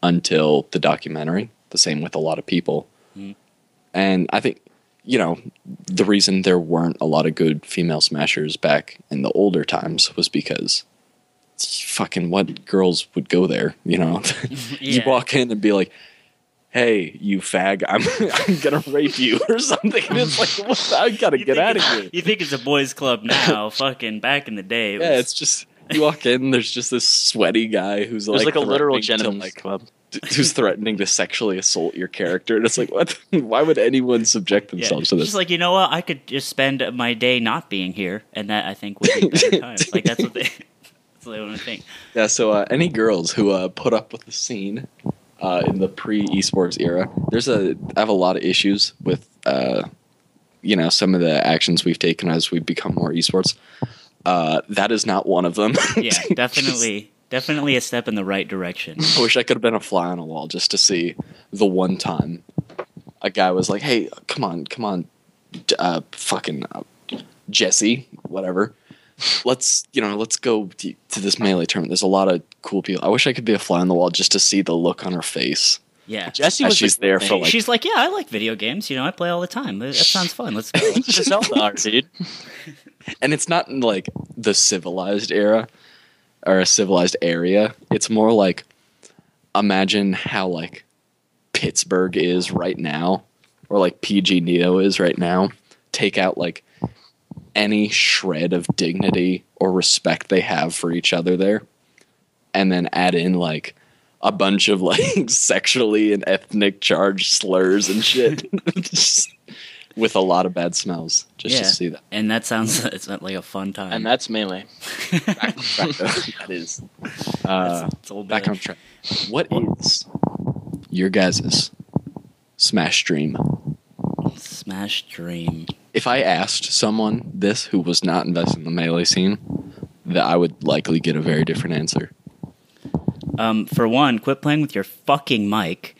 [SPEAKER 3] until the documentary. The same with a lot of people. Mm. And I think, you know, the reason there weren't a lot of good female smashers back in the older times was because... fucking what girls would go there, you know? You walk in and be like, "Hey, you fag, I'm gonna rape you," or something. And it's like, I gotta get out of here.
[SPEAKER 1] You think it's a boys' club now? Fucking back in the day,
[SPEAKER 3] it's just you walk in. There's just this sweaty guy who's like
[SPEAKER 2] a literal gentleman's club.
[SPEAKER 3] Who's threatening to sexually assault your character, and it's like, what? Why would anyone subject themselves to this?
[SPEAKER 1] Just like, you know what? I could just spend my day not being here, and that I think would be better times. Like that's what they want to think.
[SPEAKER 3] Yeah, so any girls who put up with the scene in the pre-esports era. I have a lot of issues with some of the actions we've taken as we've become more esports. That is not one of them.
[SPEAKER 1] Yeah, definitely a step in the right direction.
[SPEAKER 3] I wish I could have been a fly on a wall just to see the one time a guy was like, "Hey, come on, Jesse, whatever. Let's go to this Melee tournament. There's a lot of cool people." I wish I could be a fly on the wall just to see the look on her face.
[SPEAKER 1] Yeah,
[SPEAKER 2] Jesse was
[SPEAKER 3] she's there for
[SPEAKER 1] she's like, yeah, I like video games. I play all the time. That sounds fun. Let's go.
[SPEAKER 2] Zelda art, dude.
[SPEAKER 3] And it's not in like the civilized era or a civilized area. It's more like, imagine how like Pittsburgh is right now, or like PG Neo is right now. Take out like any shred of dignity or respect they have for each other there, and then add in like a bunch of like sexually and ethnic charged slurs and shit. With a lot of bad smells, just to see that.
[SPEAKER 1] And that sounds it's like a fun time.
[SPEAKER 2] And that's Melee.
[SPEAKER 3] That is. Back on track. What is your guys' Smash dream?
[SPEAKER 1] Smash dream.
[SPEAKER 3] If I asked someone this who was not invested in the Melee scene, that I would likely get a very different answer.
[SPEAKER 1] For one, quit playing with your fucking mic.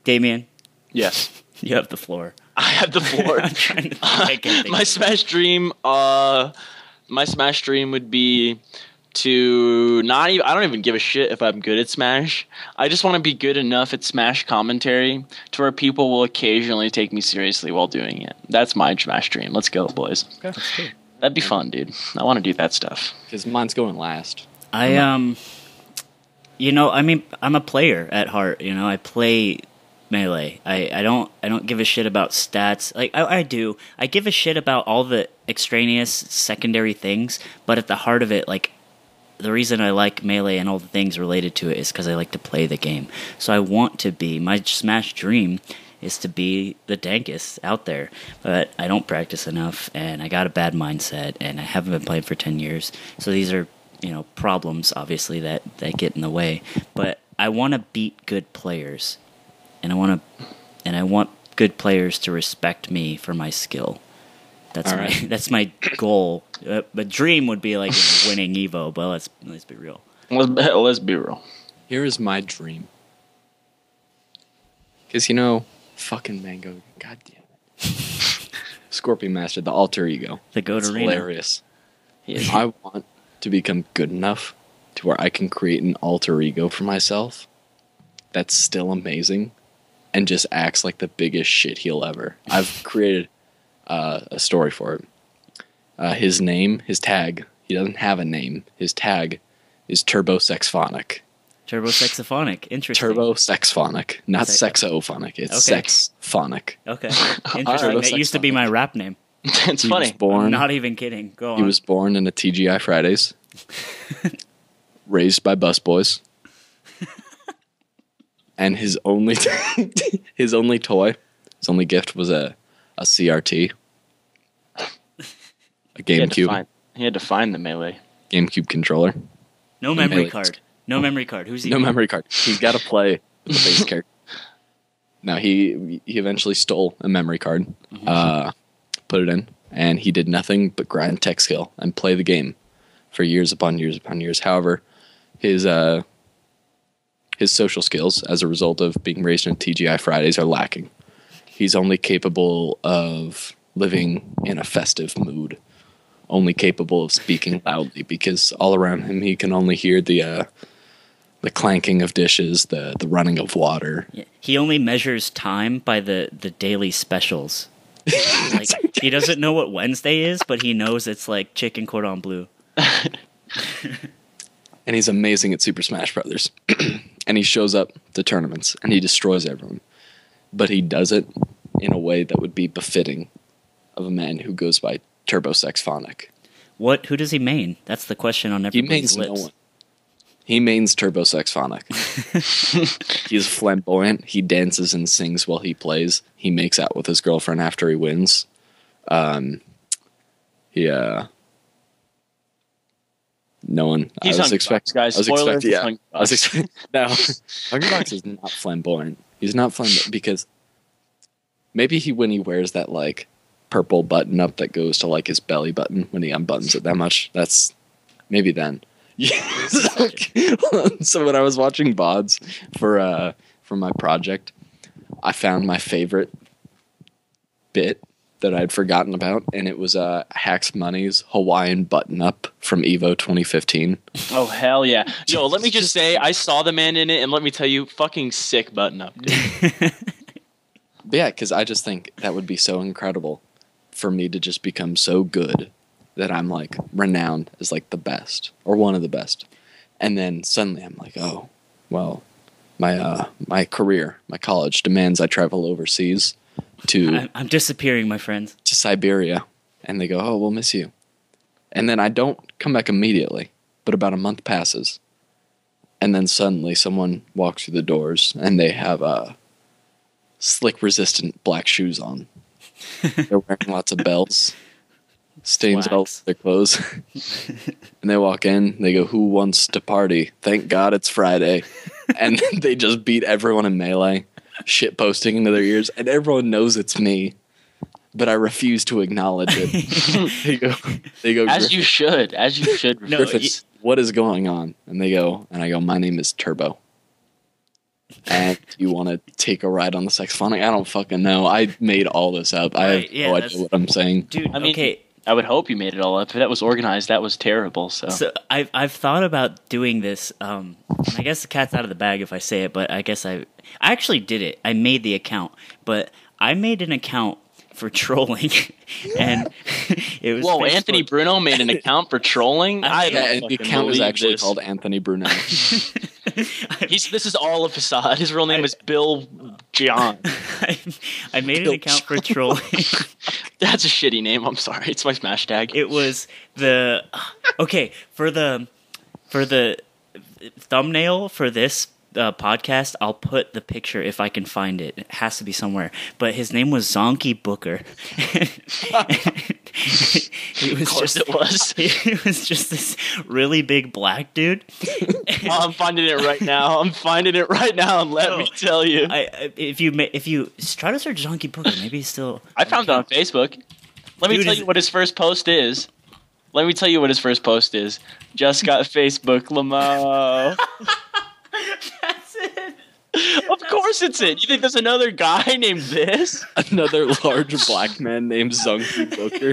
[SPEAKER 1] Damien.
[SPEAKER 2] Yes.
[SPEAKER 1] You have the floor.
[SPEAKER 2] I have the floor.
[SPEAKER 1] I'm trying to think
[SPEAKER 2] my Smash dream would be to not even, I don't even give a shit if I'm good at Smash. I just want to be good enough at Smash commentary to where people will occasionally take me seriously while doing it. That's my Smash dream. Let's go, boys.
[SPEAKER 1] Okay. That's cool.
[SPEAKER 2] That'd be fun, dude. I want to do that stuff.
[SPEAKER 3] Because mine's going last.
[SPEAKER 1] I'm a player at heart. I play Melee. I don't give a shit about stats. Like I do. I give a shit about all the extraneous secondary things, but at the heart of it, like the reason I like Melee and all the things related to it is because I like to play the game. So I want to be, my Smash dream is to be the dankest out there, but I don't practice enough, and I got a bad mindset, and I haven't been playing for 10 years. So these are problems, obviously, that get in the way. But I want to beat good players, and I want good players to respect me for my skill. That's my goal. But dream would be like winning Evo, but let's be real.
[SPEAKER 2] Let's be real.
[SPEAKER 3] Here is my dream. Because fucking Mango, god damn it. Scorpion Master, the alter ego.
[SPEAKER 1] The goat arena.
[SPEAKER 3] Hilarious. I want to become good enough to where I can create an alter ego for myself that's still amazing and just acts like the biggest shitheel ever. I've created a story for it. His name, his tag, he doesn't have a name. His tag is Turbo Sexphonic.
[SPEAKER 1] Turbo Sexphonic. Interesting.
[SPEAKER 3] Turbo Sexphonic. Not sexophonic. It's Sexphonic.
[SPEAKER 1] Okay. Interesting. That used to be my rap name.
[SPEAKER 2] It's funny.
[SPEAKER 1] I'm not even kidding. Go on.
[SPEAKER 3] He was born in a TGI Fridays. Raised by busboys. And his only toy, his only gift was a CRT. A GameCube.
[SPEAKER 2] He had to find the Melee.
[SPEAKER 3] GameCube controller.
[SPEAKER 1] No memory card. No memory card. Who's he?
[SPEAKER 3] No memory card. He's got to play with the base character. Now he eventually stole a memory card, put it in, and he did nothing but grind tech skill and play the game for years upon years upon years. However, his social skills, as a result of being raised in TGI Fridays, are lacking. He's only capable of living in a festive mood, only capable of speaking loudly, because all around him he can only hear the clanking of dishes, the running of water.
[SPEAKER 1] Yeah. He only measures time by the daily specials. Like he doesn't know what Wednesday is, but he knows it's like chicken cordon bleu.
[SPEAKER 3] And he's amazing at Super Smash Brothers. And he shows up to tournaments and he destroys everyone. But he does it in a way that would be befitting of a man who goes by Turbo Sexphonic.
[SPEAKER 1] Who does he main? That's the question on everybody's lips. No one.
[SPEAKER 3] He mains Turbo Sexphonic. He's flamboyant. He dances and sings while he plays. He makes out with his girlfriend after he wins. no one.
[SPEAKER 2] He's Hungry Box, guys. Spoilers.
[SPEAKER 3] Yeah, I was expecting. No, Hungry Box is not flamboyant. He's not flamboyant because maybe when he wears that like purple button up that goes to like his belly button when he unbuttons it that much. That's maybe then. Yeah. So when I was watching VODs for my project, I found my favorite bit that I'd forgotten about, and it was Hacks Money's Hawaiian button up from Evo 2015.
[SPEAKER 2] Oh hell yeah! Yo, let me just say, I saw the man in it, and let me tell you, fucking sick button up, dude.
[SPEAKER 3] Yeah, because I just think that would be so incredible for me to just become so good that I'm like renowned as like the best or one of the best, and then suddenly I'm like, oh, well, my career, my college demands I travel overseas to.
[SPEAKER 1] I'm disappearing, my friends.
[SPEAKER 3] To Siberia, and they go, oh, we'll miss you, and then I don't come back immediately, but about a month passes, and then suddenly someone walks through the doors and they have slick resistant black shoes on. They're wearing lots of bells, stains all over their clothes. And they walk in, they go, who wants to party? Thank God it's Friday. And they just beat everyone in Melee, shit posting into their ears, and everyone knows it's me. But I refuse to acknowledge it. They go,
[SPEAKER 2] as you should.
[SPEAKER 3] No, Griffin, what is going on? And I go, my name is Turbo. And you want to take a ride on the Sexphonic? I don't fucking know. I made all this up. I have no idea what I'm saying.
[SPEAKER 1] Dude,
[SPEAKER 2] I mean, okay. I would hope you made it all up. If that was organized, that was terrible. So
[SPEAKER 1] I've thought about doing this. I guess the cat's out of the bag if I say it, but I guess I actually did it. I made the account, but I made an account for trolling, and it was.
[SPEAKER 2] Whoa!
[SPEAKER 1] Facebook.
[SPEAKER 2] Anthony Bruno made an account for trolling.
[SPEAKER 3] The account is actually called Anthony Bruno.
[SPEAKER 2] This is all a facade. His real name is Bill John.
[SPEAKER 1] I made an account for trolling.
[SPEAKER 2] That's a shitty name. I'm sorry. It's my smash tag.
[SPEAKER 1] It was for the thumbnail for this podcast. I'll put the picture if I can find it. It has to be somewhere. But his name was Zonky Booker. It was just this really big black dude.
[SPEAKER 2] I'm finding it right now. And let me tell you,
[SPEAKER 1] if you try to search Zonky Booker, maybe he's still.
[SPEAKER 2] I found it on Facebook. Let me tell you what his first post is. Just got Facebook, Lamo.
[SPEAKER 1] That's it.
[SPEAKER 2] Of course it's it. You think there's another guy named this?
[SPEAKER 3] Another large black man named Zonky Booker.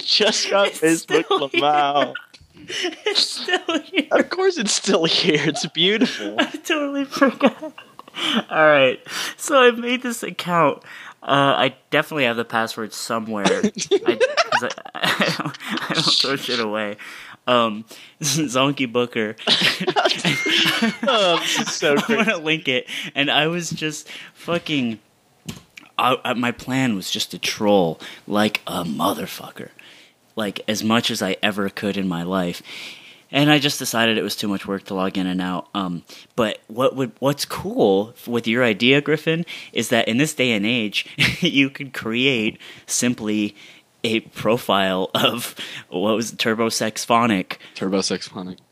[SPEAKER 2] Just got Facebook, Lamau.
[SPEAKER 1] It's still here.
[SPEAKER 2] Of course it's still here. It's beautiful.
[SPEAKER 1] I totally forgot. All right. So I made this account. I definitely have the password somewhere. I don't throw shit away. Zonky Booker.
[SPEAKER 2] This is so
[SPEAKER 1] I want to link it. And I was just fucking. My plan was just to troll like a motherfucker, like as much as I ever could in my life. And I just decided it was too much work to log in and out. But what's cool with your idea, Griffin, is that in this day and age, you could create simply a profile of what was Turbo Sexphonic.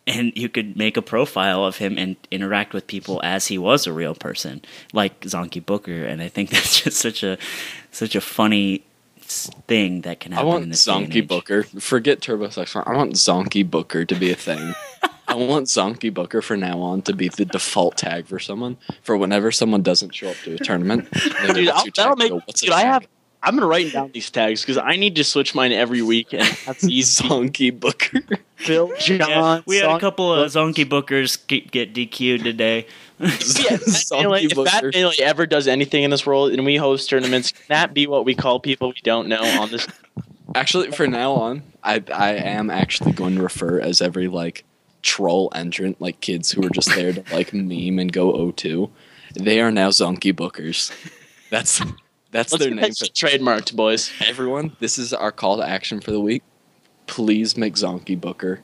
[SPEAKER 1] And you could make a profile of him and interact with people as he was a real person, like Zonky Booker. And I think that's just such a funny thing that can happen in this day and age.
[SPEAKER 3] I want Zonky Booker. Forget Turbo Sexphonic. I want Zonky Booker to be a thing. I want Zonky Booker from now on to be the default tag for someone. For whenever someone doesn't show up to a tournament.
[SPEAKER 2] I'm gonna write down these tags because I need to switch mine every week, and that's easy.
[SPEAKER 3] Zonky Booker,
[SPEAKER 2] Bill John. Yeah,
[SPEAKER 1] we had a couple of Zonky Bookers get DQ'd today.
[SPEAKER 2] If Bad Melee ever does anything in this world, and we host tournaments, can that be what we call people we don't know on this?
[SPEAKER 3] Actually, for now on, I am actually going to refer as every like troll entrant, like kids who are just there to like meme and go O2. They are now Zonky Bookers. That's their name.
[SPEAKER 2] Trademarked, boys.
[SPEAKER 3] Everyone, this is our call to action for the week. Please make Zonky Booker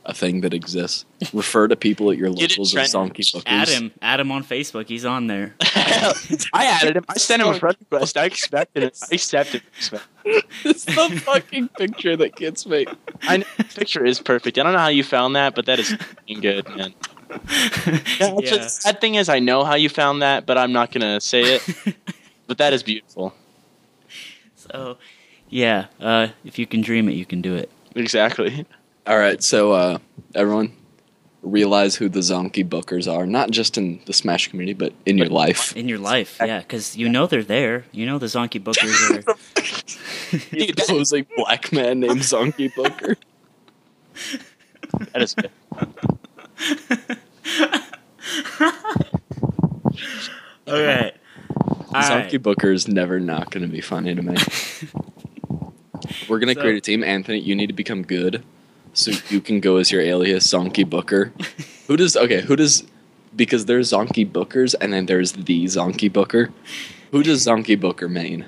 [SPEAKER 3] a thing that exists. Refer to people at your locals as Zonky Bookers.
[SPEAKER 1] Add him on Facebook. He's on there.
[SPEAKER 2] I added him. I sent him a friend request. I expected it. I accepted it.
[SPEAKER 3] It's the fucking picture that gets me.
[SPEAKER 2] I know the picture is perfect. I don't know how you found that, but that is fucking good, man. Yeah,
[SPEAKER 1] Yeah.
[SPEAKER 2] Sad thing is, I know how you found that, but I'm not gonna say it. But that is beautiful.
[SPEAKER 1] So, yeah, if you can dream it, you can do it.
[SPEAKER 2] Exactly.
[SPEAKER 3] All right, so everyone realize who the Zonky bookers are, not just in the Smash community, but in your life.
[SPEAKER 1] In your life, yeah, because you know they're there. You know the Zonky bookers are.
[SPEAKER 3] Dude, that was a black man named Zonky Booker.
[SPEAKER 2] That is good.
[SPEAKER 1] All right.
[SPEAKER 3] Zonky Booker is never not going to be funny to me. We're going to create a team. Anthony, you need to become good so you can go as your alias Zonky Booker. Who does, because there's Zonky Bookers and then there's the Zonky Booker. Who does Zonky Booker main?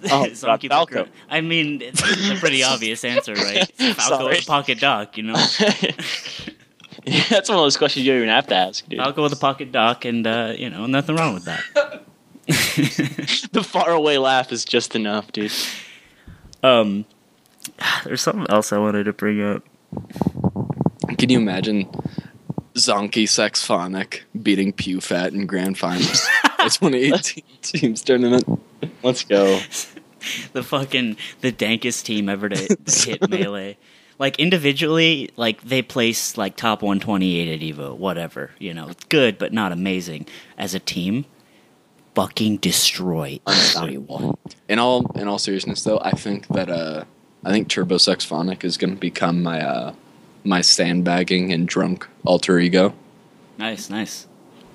[SPEAKER 2] Oh,
[SPEAKER 1] Zonky
[SPEAKER 2] Falco.
[SPEAKER 1] Booker. I mean, it's a pretty obvious answer, right? Falco with a pocket dock, you know?
[SPEAKER 2] Yeah, that's one of those questions you don't even have to ask, dude.
[SPEAKER 1] Falco with a pocket dock, and, nothing wrong with that.
[SPEAKER 2] The faraway laugh is just enough, dude.
[SPEAKER 1] There's something else I wanted to bring up.
[SPEAKER 3] Can you imagine Zonky Sexphonic beating Pew Fat in Grand Finals? The 2018 teams tournament.
[SPEAKER 2] Let's go.
[SPEAKER 1] The dankest team ever to hit Melee. Like, individually, like, they place, like, top 128 at EVO, whatever, It's good, but not amazing. As a team, fucking destroy everyone.
[SPEAKER 3] In all seriousness, though, I think Turbo Sexphonic is going to become my sandbagging and drunk alter ego.
[SPEAKER 1] Nice.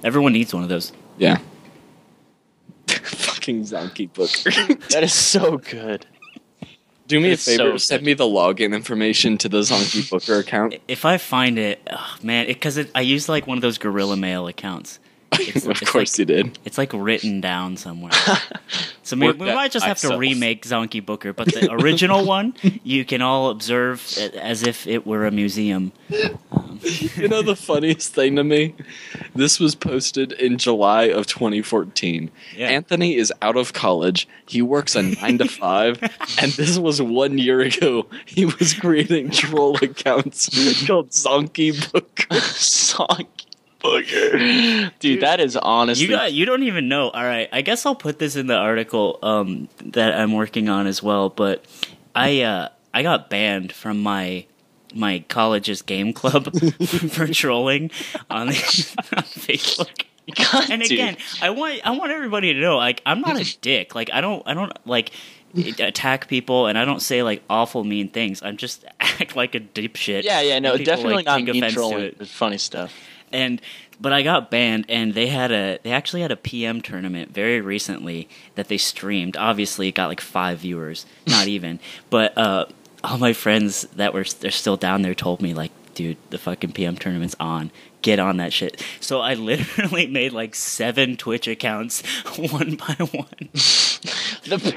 [SPEAKER 1] Everyone needs one of those.
[SPEAKER 3] Yeah. Fucking Zonky Booker.
[SPEAKER 2] That is so good.
[SPEAKER 3] Do me a
[SPEAKER 2] It's
[SPEAKER 3] favor,
[SPEAKER 2] so
[SPEAKER 3] send me the login information to the Zonky Booker account.
[SPEAKER 1] If I find it, man, because I use like one of those Gorilla Mail accounts.
[SPEAKER 3] Of course you did.
[SPEAKER 1] It's like written down somewhere. So we might just have to remake Zonky Booker, but the original one you can all observe as if it were a museum.
[SPEAKER 3] You know the funniest thing to me? This was posted in July of 2014.
[SPEAKER 1] Yeah.
[SPEAKER 3] Anthony is out of college. He works a 9 to 5, and this was 1 year ago. He was creating troll accounts called Zonky Booker.
[SPEAKER 2] Zonky Booker. Dude, that is honestly...
[SPEAKER 1] You don't even know. All right, I guess I'll put this in the article that I'm working on as well, but I got banned from my college's game club for trolling on Facebook.
[SPEAKER 2] God,
[SPEAKER 1] and again, I want everybody to know, like, I'm not a dick. Like, I don't like attack people, and I don't say like awful mean things. I'm just act like a dipshit.
[SPEAKER 2] Yeah, no,
[SPEAKER 1] people,
[SPEAKER 2] definitely
[SPEAKER 1] like,
[SPEAKER 2] not
[SPEAKER 1] take
[SPEAKER 2] mean
[SPEAKER 1] offense to
[SPEAKER 2] trolling.
[SPEAKER 1] it.
[SPEAKER 2] It's funny stuff.
[SPEAKER 1] But I got banned, and they actually had a PM tournament very recently that they streamed. Obviously, it got like 5 viewers, not even. But all my friends they're still down there told me, like, dude, the fucking PM tournament's on. Get on that shit. So I literally made like 7 Twitch accounts one by one.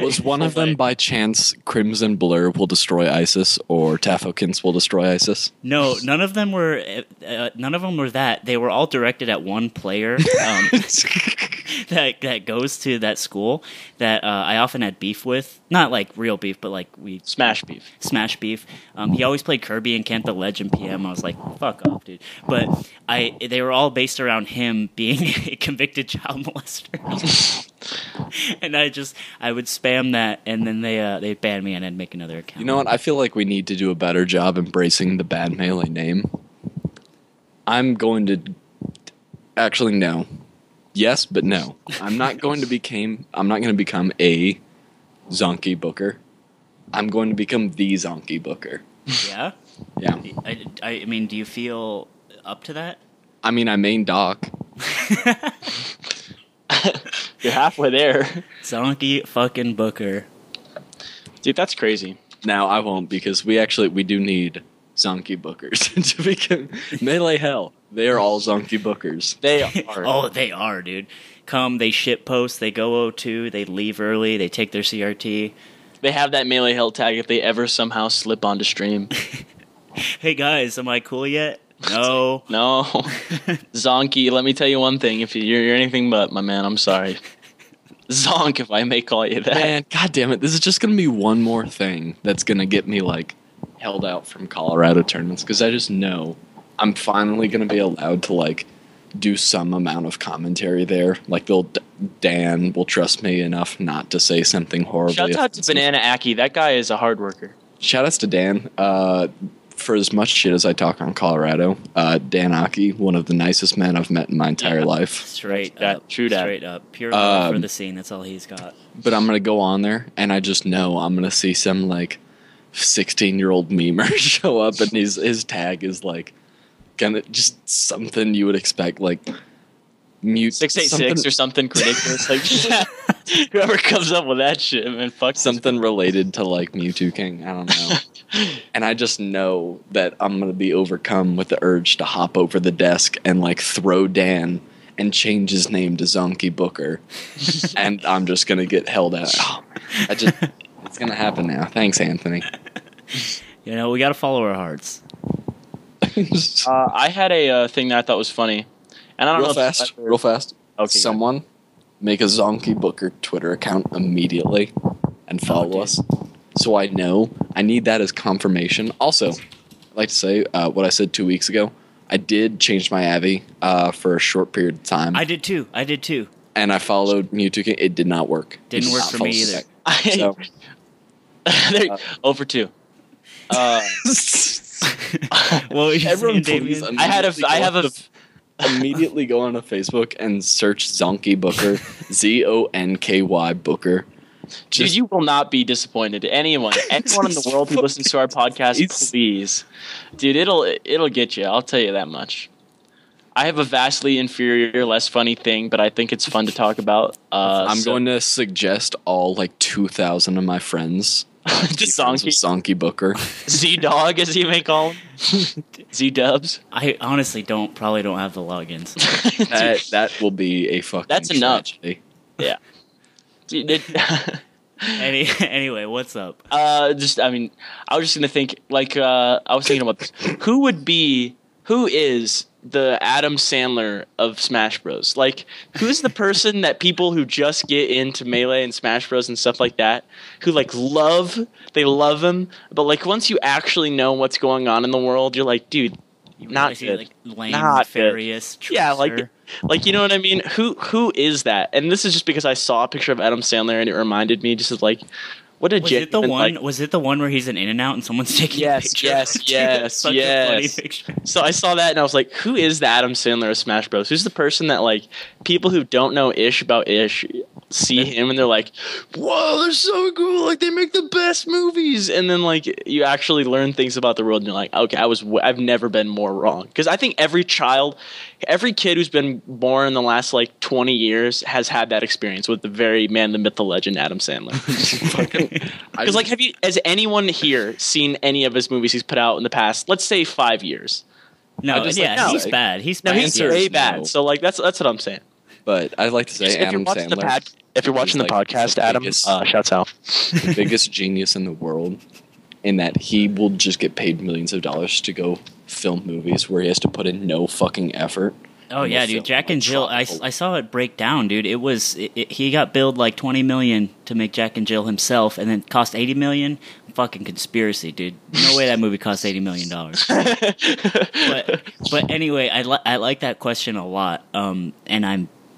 [SPEAKER 3] Was one of them by chance Crimson Blur will destroy ISIS or Tafokins will destroy ISIS?
[SPEAKER 1] No, none of them were that. They were all directed at one player that goes to that school that I often had beef with. Not like real beef, but like we
[SPEAKER 2] Smash beef.
[SPEAKER 1] He always played Kirby and Kent the Legend PM. I was like, fuck off, dude. But they were all based around him being a convicted child molester. And I would spam that, and then they'd ban me, and I'd make another account.
[SPEAKER 3] You know what? I feel like we need to do a better job embracing the bad Melee name. I'm going to... Actually, no. Yes, but no. I'm not going to become a Zonky Booker. I'm going to become the Zonky Booker.
[SPEAKER 1] Yeah?
[SPEAKER 3] Yeah.
[SPEAKER 1] I mean, do you feel up to that?
[SPEAKER 3] I mean, I main Doc.
[SPEAKER 2] You're halfway there.
[SPEAKER 1] Zonky fucking Booker.
[SPEAKER 2] Dude, that's crazy.
[SPEAKER 3] Now, I won't, because we do need Zonky Bookers to become Melee Hell. They are all Zonky Bookers.
[SPEAKER 2] They are.
[SPEAKER 1] Oh, they are, dude. Come, they shitpost, they go 0-2, they leave early, they take their CRT.
[SPEAKER 2] They have that Melee Hell tag if they ever somehow slip onto stream.
[SPEAKER 1] Hey guys, am I cool yet? No.
[SPEAKER 2] No. Zonky, let me tell you one thing. If you're anything but, my man, I'm sorry. Zonk, if I may call you that.
[SPEAKER 3] Man, god damn it. This is just going to be one more thing that's going to get me, like, held out from Colorado tournaments, because I just know I'm finally going to be allowed to, like, do some amount of commentary there. Like, Dan will trust me enough not to say something horrible.
[SPEAKER 2] Shout out to Banana Aki. That guy is a hard worker.
[SPEAKER 3] Shout outs to Dan. For as much shit as I talk on Colorado, Dan Aki, one of the nicest men I've met in my entire life.
[SPEAKER 1] Straight up. Pure love for the scene. That's all he's got.
[SPEAKER 3] But I'm going to go on there, and I just know I'm going to see some, like, 16-year-old memer show up, and his tag is, like, kind of just something you would expect, like, mute
[SPEAKER 2] 686 or something ridiculous. Like, whoever comes up with that shit, man, fuck
[SPEAKER 3] something related to, like, Mewtwo King. I don't know. And I just know that I'm going to be overcome with the urge to hop over the desk and, like, throw Dan and change his name to Zonky Booker. And I'm just going to get held out. Oh, it's going to happen now. Thanks, Anthony.
[SPEAKER 1] You know, we got to follow our hearts.
[SPEAKER 2] I had a thing that I thought was funny. And I don't know
[SPEAKER 3] real fast.
[SPEAKER 2] Okay,
[SPEAKER 3] someone make a Zonky Booker Twitter account immediately and follow us. So I know. I need that as confirmation. Also, I'd like to say what I said 2 weeks ago. I did change my Avi for a short period of time.
[SPEAKER 1] I did too.
[SPEAKER 3] And I followed Mewtwo King. It did not work.
[SPEAKER 1] Didn't work for me either.
[SPEAKER 2] So, 0 for 2.
[SPEAKER 1] Well,
[SPEAKER 3] everyone please
[SPEAKER 2] I have a
[SPEAKER 3] immediately go on to Facebook and search Zonky Booker, Zonky Booker.
[SPEAKER 2] Dude, you will not be disappointed. Anyone in the world who listens to our podcast, please, dude, it'll get you. I'll tell you that much. I have a vastly inferior, less funny thing, but I think it's fun to talk about.
[SPEAKER 3] I'm going to suggest all, like, 2,000 of my friends. Zonky Booker.
[SPEAKER 2] Z-Dog, as you may call him. Z-Dubs.
[SPEAKER 1] I honestly probably don't have the logins.
[SPEAKER 3] that will be a fucking
[SPEAKER 2] That's enough.
[SPEAKER 3] tragedy.
[SPEAKER 2] Yeah.
[SPEAKER 1] Anyway, what's up?
[SPEAKER 2] I was just gonna think, like, I was thinking about this. Who is the Adam Sandler of Smash Bros? Like, who's the person that people who just get into Melee and Smash Bros and stuff like that, who, like, love him, but, like, once you actually know what's going on in the world, you're like, dude, not good.
[SPEAKER 1] Like, lame,
[SPEAKER 2] not
[SPEAKER 1] nefarious,
[SPEAKER 2] good. Yeah, like, you know what I mean? Who is that? And this is just because I saw a picture of Adam Sandler and it reminded me just of, like, what a genuine...
[SPEAKER 1] Was it the one where he's in In-N-Out and someone's taking a picture?
[SPEAKER 2] Yes.
[SPEAKER 1] Such a funny picture.
[SPEAKER 2] So I saw that and I was like, who is the Adam Sandler of Smash Bros? Who's the person that, like, people who don't know ish about ish see him and they're like, whoa, they're so cool, like, they make the best movies, and then, like, you actually learn things about the world and you're like, okay, I've never been more wrong. Because I think every kid who's been born in the last, like, 20 years has had that experience with the very man, the myth, the legend, Adam Sandler. Because, like, has anyone here seen any of his movies he's put out in the past, let's say, 5 years?
[SPEAKER 1] No, he's bad. He's
[SPEAKER 2] very bad. So, like, that's what I'm saying.
[SPEAKER 3] But I'd like to say Adam Sandler.
[SPEAKER 2] If you're watching the podcast, Adam, shouts out.
[SPEAKER 3] The biggest genius in the world, in that he will just get paid millions of dollars to go film movies where he has to put in no fucking effort.
[SPEAKER 1] Oh yeah, dude. Jack and Jill. I saw it break down, dude. He got billed like $20 million to make Jack and Jill himself, and then cost $80 million. Fucking conspiracy, dude. No way that movie cost $80 million. But anyway, I like that question a lot.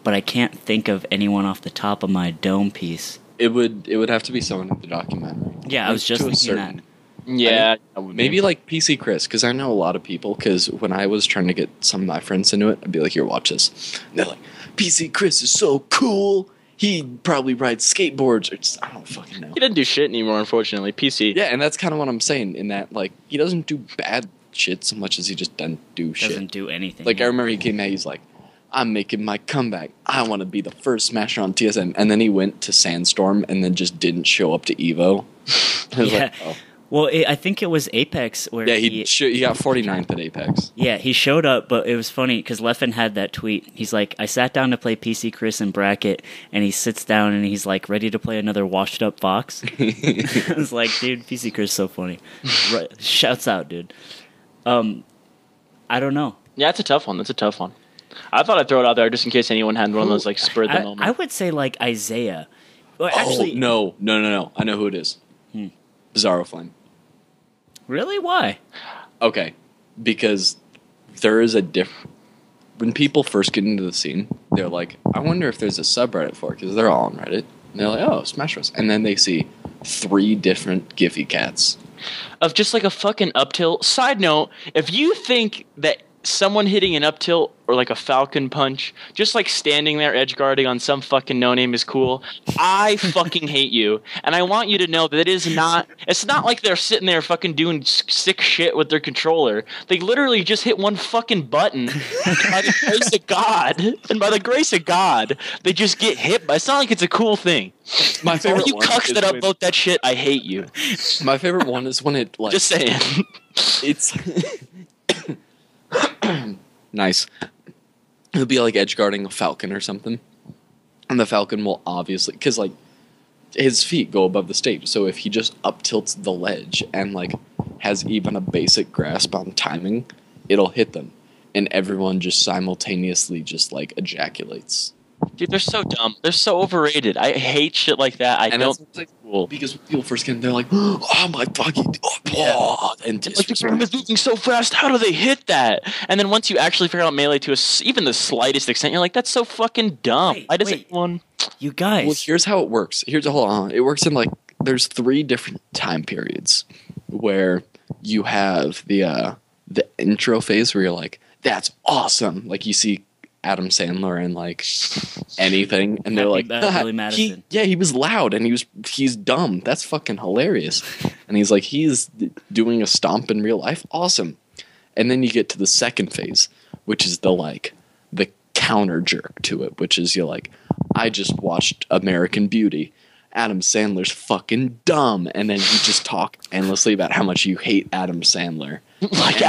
[SPEAKER 1] But I can't think of anyone off the top of my dome piece.
[SPEAKER 3] It would have to be someone in the documentary.
[SPEAKER 1] Yeah, I was just thinking that.
[SPEAKER 2] Yeah,
[SPEAKER 3] maybe like PC Chris, because I know a lot of people. Because when I was trying to get some of my friends into it, I'd be like, "Here, watch this." And they're like, "PC Chris is so cool. He probably rides skateboards." Or just, I don't fucking know.
[SPEAKER 2] He doesn't do shit anymore, unfortunately. PC.
[SPEAKER 3] Yeah, and that's kind of what I'm saying. In that, like, he doesn't do bad shit so much as he just doesn't do shit.
[SPEAKER 1] Doesn't do anything.
[SPEAKER 3] Like, I remember he came out. He's like, "I'm making my comeback. I want to be the first Smasher on TSM." And then he went to Sandstorm and then just didn't show up to Evo. I was like, oh.
[SPEAKER 1] Well, I think it was Apex where
[SPEAKER 3] he got 49th at Apex.
[SPEAKER 1] Yeah, he showed up, but it was funny because Leffen had that tweet. He's like, I sat down to play PC Chris in bracket, and he sits down and he's like, ready to play another washed up Fox. I was like, dude, PC Chris is so funny. Shouts out, dude. I don't know.
[SPEAKER 2] Yeah, it's a tough one. That's a tough one. I thought I'd throw it out there just in case anyone had one of those like spur of the moment.
[SPEAKER 1] I would say like Isaiah. Well,
[SPEAKER 3] actually, no. I know who it is. Bizarro Flame.
[SPEAKER 1] Really? Why?
[SPEAKER 3] Okay, because there is a when people first get into the scene, they're like, I wonder if there's a subreddit for it, because they're all on Reddit. And they're like, oh, Smash Bros. And then they see 3 different Giphy cats.
[SPEAKER 2] Of just like a fucking up tilt. Side note, if you think that someone hitting an up tilt or like a falcon punch, just like standing there edge guarding on some fucking no name is cool, I fucking hate you. And I want you to know that it's not like they're sitting there fucking doing sick shit with their controller. They literally just hit one fucking button by the grace of God. And by the grace of God, they just get hit by. It's not like it's a cool thing.
[SPEAKER 3] My favorite
[SPEAKER 2] you cucks that upvote that shit, I hate you.
[SPEAKER 3] My favorite one is when it like
[SPEAKER 2] just saying.
[SPEAKER 3] It's nice. He'll be like edge guarding a falcon or something, and the falcon will obviously, because like his feet go above the stage, so if he just up tilts the ledge and like has even a basic grasp on timing, it'll hit them, and everyone just simultaneously just like ejaculates.
[SPEAKER 2] Dude, they're so dumb. They're so overrated. I hate shit like that. I don't think it's cool.
[SPEAKER 3] Because when people first get in, they're like, oh my fucking... and
[SPEAKER 2] like, the game is moving so fast, how do they hit that? And then once you actually figure out Melee to even the slightest extent, you're like, that's so fucking dumb. Why does anyone...
[SPEAKER 1] You guys...
[SPEAKER 3] Well, here's how it works. Hold on. It works in like... There's 3 different time periods where you have the intro phase where you're like, that's awesome. Like, you see Adam Sandler in like anything, and they're like, he was loud and he's dumb. That's fucking hilarious. And he's like, he's doing a stomp in real life. Awesome. And then you get to the second phase, which is the counter jerk to it, which is you're like, I just watched American Beauty. Adam Sandler's fucking dumb, and then you just talk endlessly about how much you hate Adam Sandler.
[SPEAKER 2] Like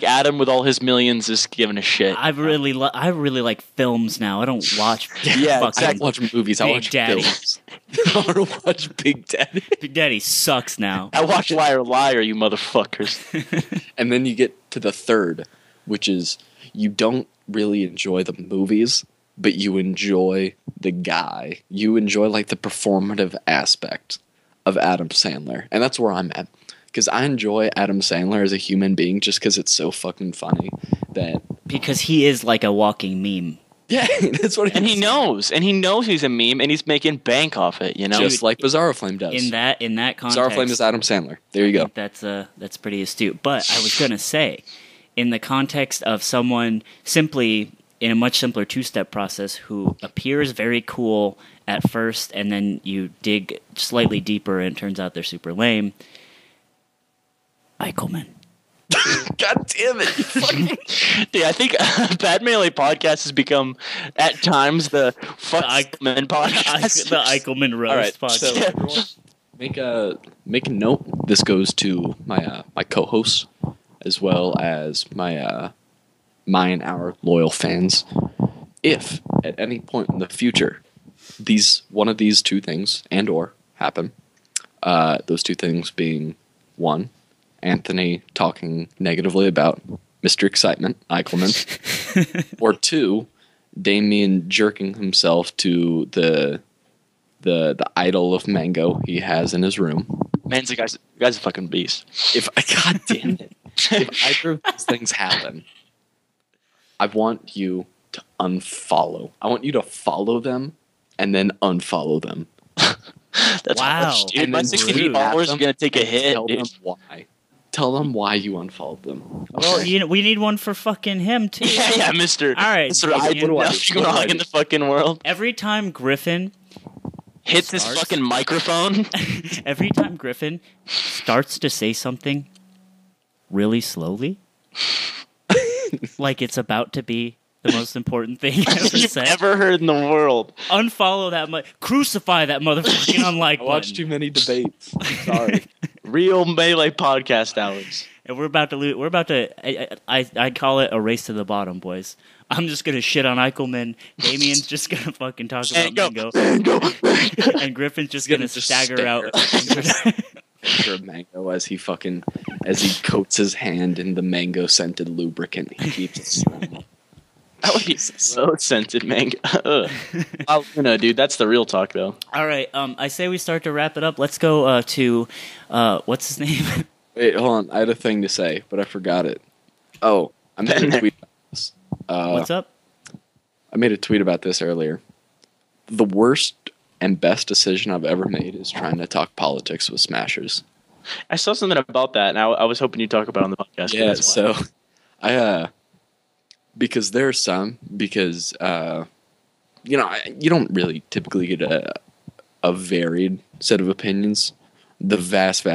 [SPEAKER 2] Adam with all his millions is giving a shit.
[SPEAKER 1] I really like films now. I don't watch.
[SPEAKER 3] Exactly. I watch movies. I watch
[SPEAKER 1] Daddy.
[SPEAKER 3] films. I want to watch Big Daddy.
[SPEAKER 1] Big Daddy sucks now.
[SPEAKER 2] I watch Liar Liar, you motherfuckers.
[SPEAKER 3] And then you get to the third, which is you don't really enjoy the movies, but you enjoy the guy. You enjoy like the performative aspect of Adam Sandler. And that's where I'm at. Because I enjoy Adam Sandler as a human being just because it's so fucking funny that...
[SPEAKER 1] Because he is like a walking meme.
[SPEAKER 3] Yeah, that's what he is.
[SPEAKER 2] And he knows he's a meme, and he's making bank off it, you know?
[SPEAKER 3] Just like Bizarro Flame does.
[SPEAKER 1] In that context...
[SPEAKER 3] Bizarro Flame is Adam Sandler. There you go.
[SPEAKER 1] That's pretty astute. But I was going to say, in the context of someone simply... in a much simpler 2-step process, who appears very cool at first, and then you dig slightly deeper and it turns out they're super lame. Eikelmann.
[SPEAKER 3] God damn it. You fucking...
[SPEAKER 2] Dude, I think Bad Melee Podcast has become, at times, the Eikelmann podcast.
[SPEAKER 1] The Eikelmann roast podcast.
[SPEAKER 3] So, make a note. This goes to my co-hosts, as well as my and our loyal fans. If at any point in the future one of these 2 things and or happen, those 2 things being 1, Anthony talking negatively about Mr. Excitement, Eikelmann, or 2, Damien jerking himself to the idol of mango he has in his room.
[SPEAKER 2] Man's the guy's a fucking beast.
[SPEAKER 3] God damn it. If either of these things happen, I want you to unfollow. I want you to follow them and then unfollow them.
[SPEAKER 2] That's
[SPEAKER 1] wow.
[SPEAKER 2] Harsh, dude. My 60 followers are going to take a hit.
[SPEAKER 3] Tell them why. Tell them why you unfollowed them.
[SPEAKER 1] Well, we need one for fucking him, too.
[SPEAKER 2] Yeah, Mr.
[SPEAKER 1] All right.
[SPEAKER 2] Mr. Wrong in the fucking world.
[SPEAKER 1] Every time Griffin
[SPEAKER 2] hits this fucking microphone.
[SPEAKER 1] Every time Griffin starts to say something really slowly, like it's about to be the most important thing
[SPEAKER 2] you've ever heard in the world.
[SPEAKER 1] Unfollow that crucify that motherfucking unlike.
[SPEAKER 3] I watched too many debates. Sorry.
[SPEAKER 2] Real Melee podcast hours.
[SPEAKER 1] And we're about to lose. We're about to. I call it a race to the bottom, boys. I'm just gonna shit on Eikelmann. Damien's just gonna fucking talk about Mango. And Griffin's just gonna stagger out.
[SPEAKER 3] Picture of Mango as he coats his hand in the mango scented lubricant he keeps.
[SPEAKER 2] That would be so scented mango. Dude, that's the real talk, though.
[SPEAKER 1] All right, I say we start to wrap it up. Let's go to what's his name?
[SPEAKER 3] Wait, hold on. I had a thing to say, but I forgot it. Oh, I made a tweet about this.
[SPEAKER 1] What's up?
[SPEAKER 3] I made a tweet about this earlier. The worst and best decision I've ever made is trying to talk politics with Smashers.
[SPEAKER 2] I saw something about that, and I was hoping you'd talk about it on the podcast.
[SPEAKER 3] Yeah, so because there are some, because you don't really typically get a varied set of opinions. The vast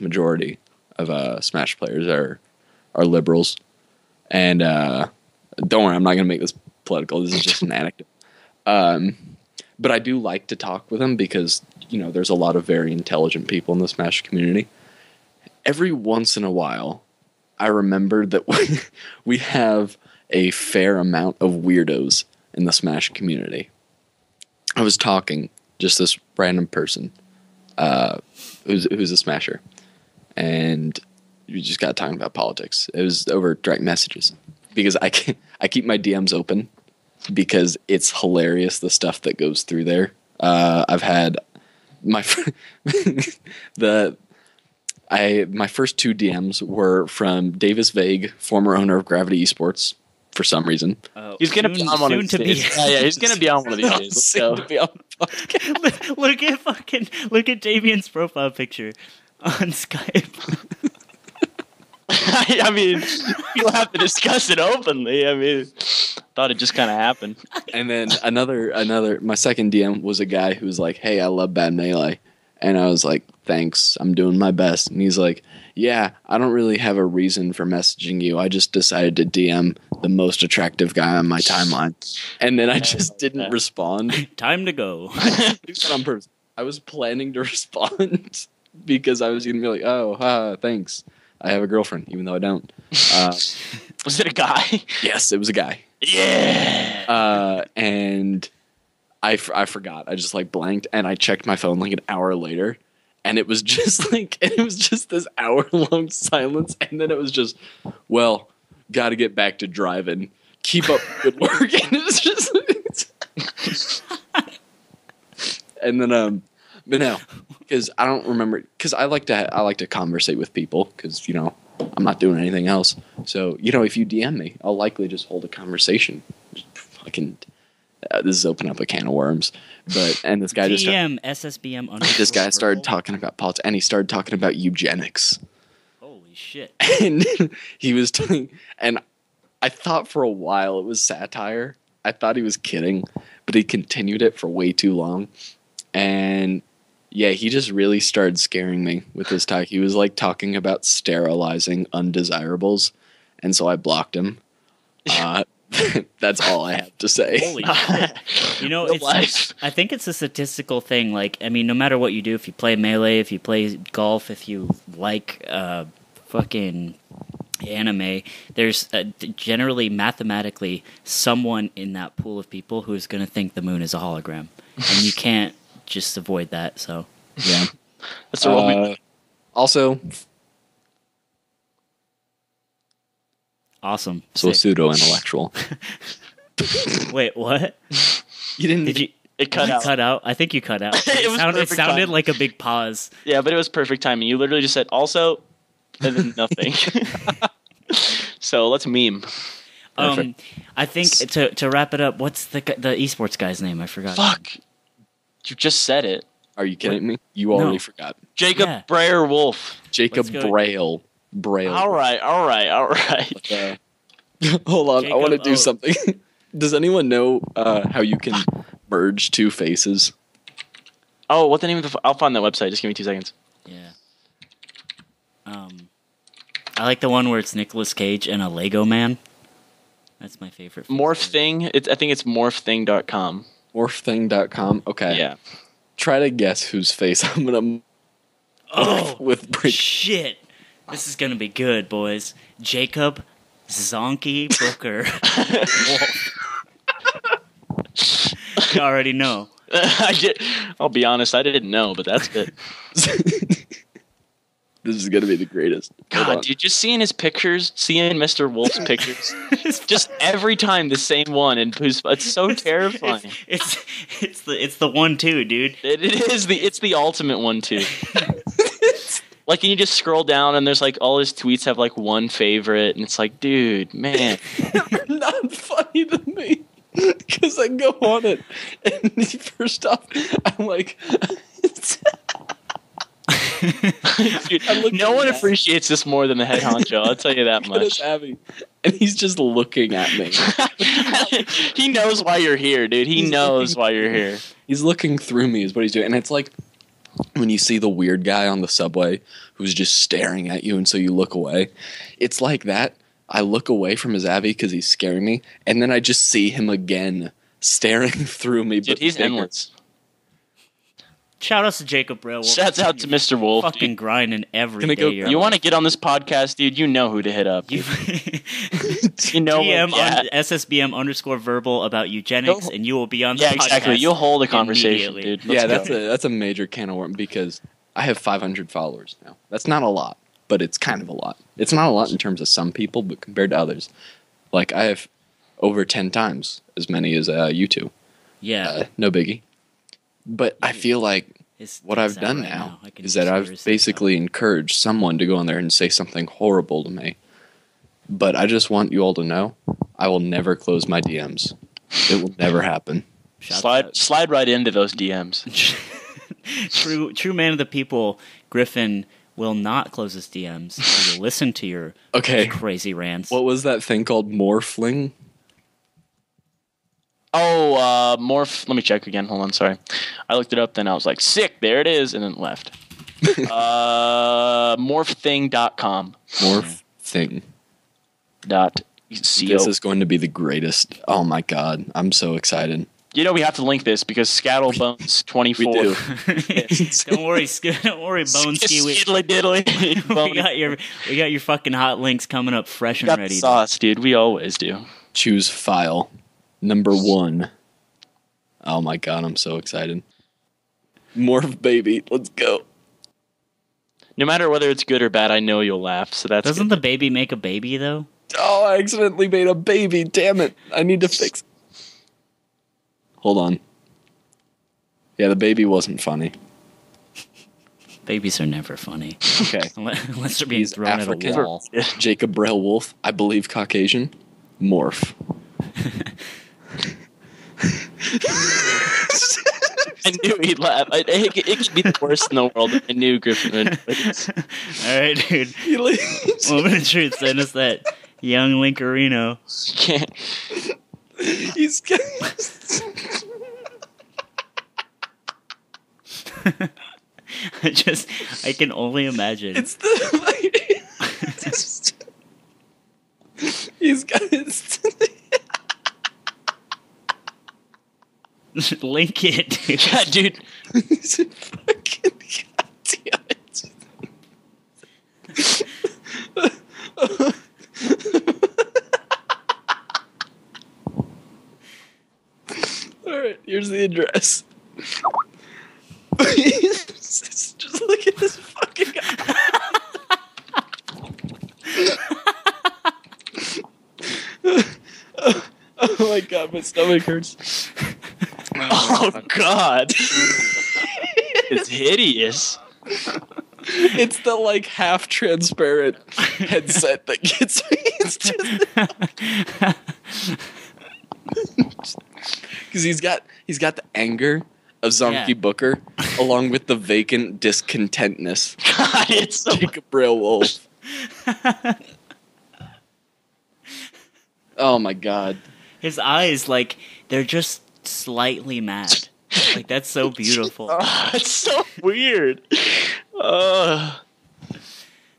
[SPEAKER 3] majority of Smash players are liberals, and don't worry, I'm not going to make this political. This is just an anecdote. But I do like to talk with them because there's a lot of very intelligent people in the Smash community. Every once in a while, I remember that we have a fair amount of weirdos in the Smash community. I was talking, just this random person who's a Smasher, and we just got talking about politics. It was over direct messages because I keep my DMs open because it's hilarious the stuff that goes through there. I've had my my first two DMs were from Davis Vague, former owner of Gravity Esports, for some reason.
[SPEAKER 2] He's gonna be on one of these days. Yeah, he's gonna be on one of these days. Let's go.
[SPEAKER 3] To be on the podcast.
[SPEAKER 1] Look at Damien's profile picture on Skype.
[SPEAKER 2] I mean, you'll have to discuss it openly. I mean, thought it just kind of happened.
[SPEAKER 3] And then my second DM was a guy who was like, "Hey, I love Bad Melee," and I was like, "Thanks, I'm doing my best." And he's like, "Yeah, I don't really have a reason for messaging you. I just decided to DM the most attractive guy on my timeline," and then I just didn't respond.
[SPEAKER 1] Time to go.
[SPEAKER 3] On purpose. I was planning to respond because I was gonna be like, "Oh, thanks. I have a girlfriend," even though I don't.
[SPEAKER 2] Was it a guy?
[SPEAKER 3] Yes, it was a guy.
[SPEAKER 2] Yeah.
[SPEAKER 3] And I forgot. I just blanked, and I checked my phone an hour later, and it was just this hour-long silence, and then it was just, "Well, got to get back to driving. Keep up the good work." And it was just, and then but no, because I don't remember. Because I like to conversate with people because I'm not doing anything else. So if you DM me, I'll likely just hold a conversation. Just fucking, this is opening up a can of worms. And this guy
[SPEAKER 1] DM SSBM.
[SPEAKER 3] This guy started talking about politics, and he started talking about eugenics.
[SPEAKER 1] Holy shit!
[SPEAKER 3] And he was and I thought for a while it was satire. I thought he was kidding, but he continued it for way too long, and. Yeah, he just really started scaring me with his talk. He was talking about sterilizing undesirables, and so I blocked him. That's all I have to say.
[SPEAKER 1] Holy shit. I think it's a statistical thing. No matter what you do, if you play Melee, if you play golf, if you like fucking anime, there's generally mathematically someone in that pool of people who's going to think the moon is a hologram. And you can't just avoid that, so
[SPEAKER 3] yeah. That's also
[SPEAKER 1] awesome.
[SPEAKER 3] So pseudo-intellectual.
[SPEAKER 1] Wait, what?
[SPEAKER 3] You didn't?
[SPEAKER 1] Did you?
[SPEAKER 2] It cut out.
[SPEAKER 1] Cut out. I think you cut out. It sounded like a big pause.
[SPEAKER 2] Yeah, but it was perfect timing. You literally just said also, and then nothing. So let's meme.
[SPEAKER 1] I think to wrap it up, what's the esports guy's name? I forgot.
[SPEAKER 2] Fuck. You just said it.
[SPEAKER 3] Are you kidding me? You already forgot.
[SPEAKER 2] Jacob Breyer Wolf.
[SPEAKER 3] Jacob Braille.
[SPEAKER 2] All right.
[SPEAKER 3] Hold on. I want to do something. Does anyone know how you can merge two faces?
[SPEAKER 2] Oh, what's the name of I'll find that website. Just give me 2 seconds.
[SPEAKER 1] Yeah. I like the one where it's Nicolas Cage and a Lego man. That's my favorite.
[SPEAKER 2] Morph Thing. I think it's morphthing.com.
[SPEAKER 3] Morphthing.com. Okay.
[SPEAKER 2] Yeah.
[SPEAKER 3] Try to guess whose face I'm gonna. With break.
[SPEAKER 1] Shit! This is gonna be good, boys. Jacob Zonky Booker Wolf. You already know.
[SPEAKER 2] I'll be honest. I didn't know, but that's good.
[SPEAKER 3] This is gonna be the greatest.
[SPEAKER 2] God, dude, just seeing his pictures, seeing Mr. Wolf's pictures, just every time the same one, and it's so terrifying.
[SPEAKER 1] It's the 1-2, dude.
[SPEAKER 2] It's the ultimate 1-2. Like, and you just scroll down, and there's like all his tweets have like one favorite, and it's like, dude, man,
[SPEAKER 3] They're not funny to me because I go on it, and first off, I'm like.
[SPEAKER 2] Dude, no one appreciates this more than the head honcho. I'll tell you that much.
[SPEAKER 3] Abby, and he's just looking at me.
[SPEAKER 2] He knows why you're here, dude. He knows why you're here.
[SPEAKER 3] He's looking through me is what he's doing. And it's like when you see the weird guy on the subway who's just staring at you and so you look away. It's like that. I look away from his Abby because he's scaring me, and then I just see him again staring through me.
[SPEAKER 2] Dude, he's endless.
[SPEAKER 1] Shout out to Jacob Braille.
[SPEAKER 2] Shouts out to Mr. Wolf.
[SPEAKER 1] Fucking grinding every day.
[SPEAKER 2] You want to get on this podcast, dude? You know who to hit up. You know
[SPEAKER 1] DM on SSBM_verbal about eugenics, and you will be on the podcast.
[SPEAKER 2] Yeah, exactly. You'll hold a conversation, dude.
[SPEAKER 3] That's a major can of worms because I have 500 followers now. That's not a lot, but it's kind of a lot. It's not a lot in terms of some people, but compared to others, like I have over 10 times as many as you two.
[SPEAKER 1] Yeah,
[SPEAKER 3] no biggie. But I feel like what I've done now is that I've basically encouraged someone to go on there and say something horrible to me. But I just want you all to know, I will never close my DMs. It will never happen.
[SPEAKER 2] Slide right into those DMs.
[SPEAKER 1] True man of the people, Griffin will not close his DMs. He will listen to your crazy rants.
[SPEAKER 3] What was that thing called? Morphling?
[SPEAKER 2] Oh, Morph. Let me check again. Hold on, sorry. I looked it up, then I was like, sick, there it is, and then left. Morphthing.com.
[SPEAKER 3] Morphthing.
[SPEAKER 2] .co.
[SPEAKER 3] This is going to be the greatest. Oh my god, I'm so excited.
[SPEAKER 2] You know we have to link this because Scattlebones24.
[SPEAKER 3] We do.
[SPEAKER 1] Don't worry, Boneski.
[SPEAKER 2] Skiddly diddly.
[SPEAKER 1] We got your fucking hot links coming up fresh and
[SPEAKER 2] got
[SPEAKER 1] ready.
[SPEAKER 2] The sauce, dude. We always do.
[SPEAKER 3] Choose file. Number 1. Oh my god, I'm so excited. Morph baby, let's go.
[SPEAKER 2] No matter whether it's good or bad, I know you'll laugh. So that's
[SPEAKER 1] Doesn't the baby make a baby though?
[SPEAKER 3] Oh, I accidentally made a baby. Damn it. I need to fix it. Hold on. Yeah, the baby wasn't funny.
[SPEAKER 1] Babies are never funny.
[SPEAKER 3] Okay.
[SPEAKER 1] Unless they're being thrown
[SPEAKER 3] African,
[SPEAKER 1] at a wall.
[SPEAKER 3] Jacob Braille Wolf, I believe Caucasian. Morph.
[SPEAKER 2] I knew he'd laugh. It could be the worst in the world. I knew Griffin would.
[SPEAKER 1] Alright, dude. Moment of truth, send us that young Linkerino.
[SPEAKER 3] He's
[SPEAKER 1] I can only imagine.
[SPEAKER 3] It's the he's got his
[SPEAKER 1] link it, dude.
[SPEAKER 2] Yeah, dude.
[SPEAKER 3] He's a fucking goddamn it. Alright, here's the address. Just look at this fucking guy. Oh my god, my stomach hurts.
[SPEAKER 2] Oh god. It's hideous.
[SPEAKER 3] It's the like half transparent headset that gets me. It's just because he's got the anger of Zonky Booker along with the vacant discontentness.
[SPEAKER 2] God, it's so
[SPEAKER 3] Jacob Braille Wolf. Oh my god.
[SPEAKER 1] His eyes, like, they're just slightly mad. Like, that's so beautiful.
[SPEAKER 2] It's so weird.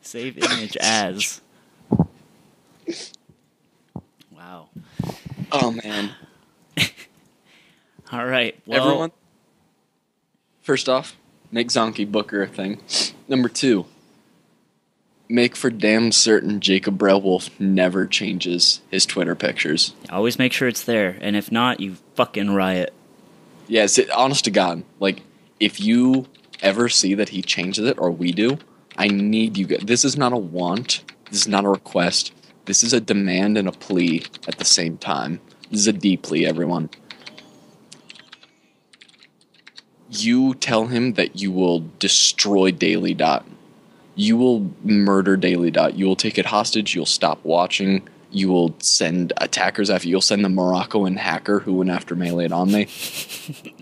[SPEAKER 1] Save image as. Wow.
[SPEAKER 3] Oh man.
[SPEAKER 1] All right. Well,
[SPEAKER 3] everyone. First off, make Zonky Booker a thing. Number 2, make for damn certain Jacob Braille Wolf never changes his Twitter pictures.
[SPEAKER 1] Always make sure it's there, and if not, you fucking riot.
[SPEAKER 3] Yes, honest to God, like, if you ever see that he changes it, or we do, I need you guys. This is not a want. This is not a request. This is a demand and a plea at the same time. This is a deep plea, everyone. You tell him that you will destroy Daily Dot. You will murder Daily Dot. You will take it hostage. You'll stop watching. You will send attackers after. You'll send the Moroccan hacker who went after Melee and Omni.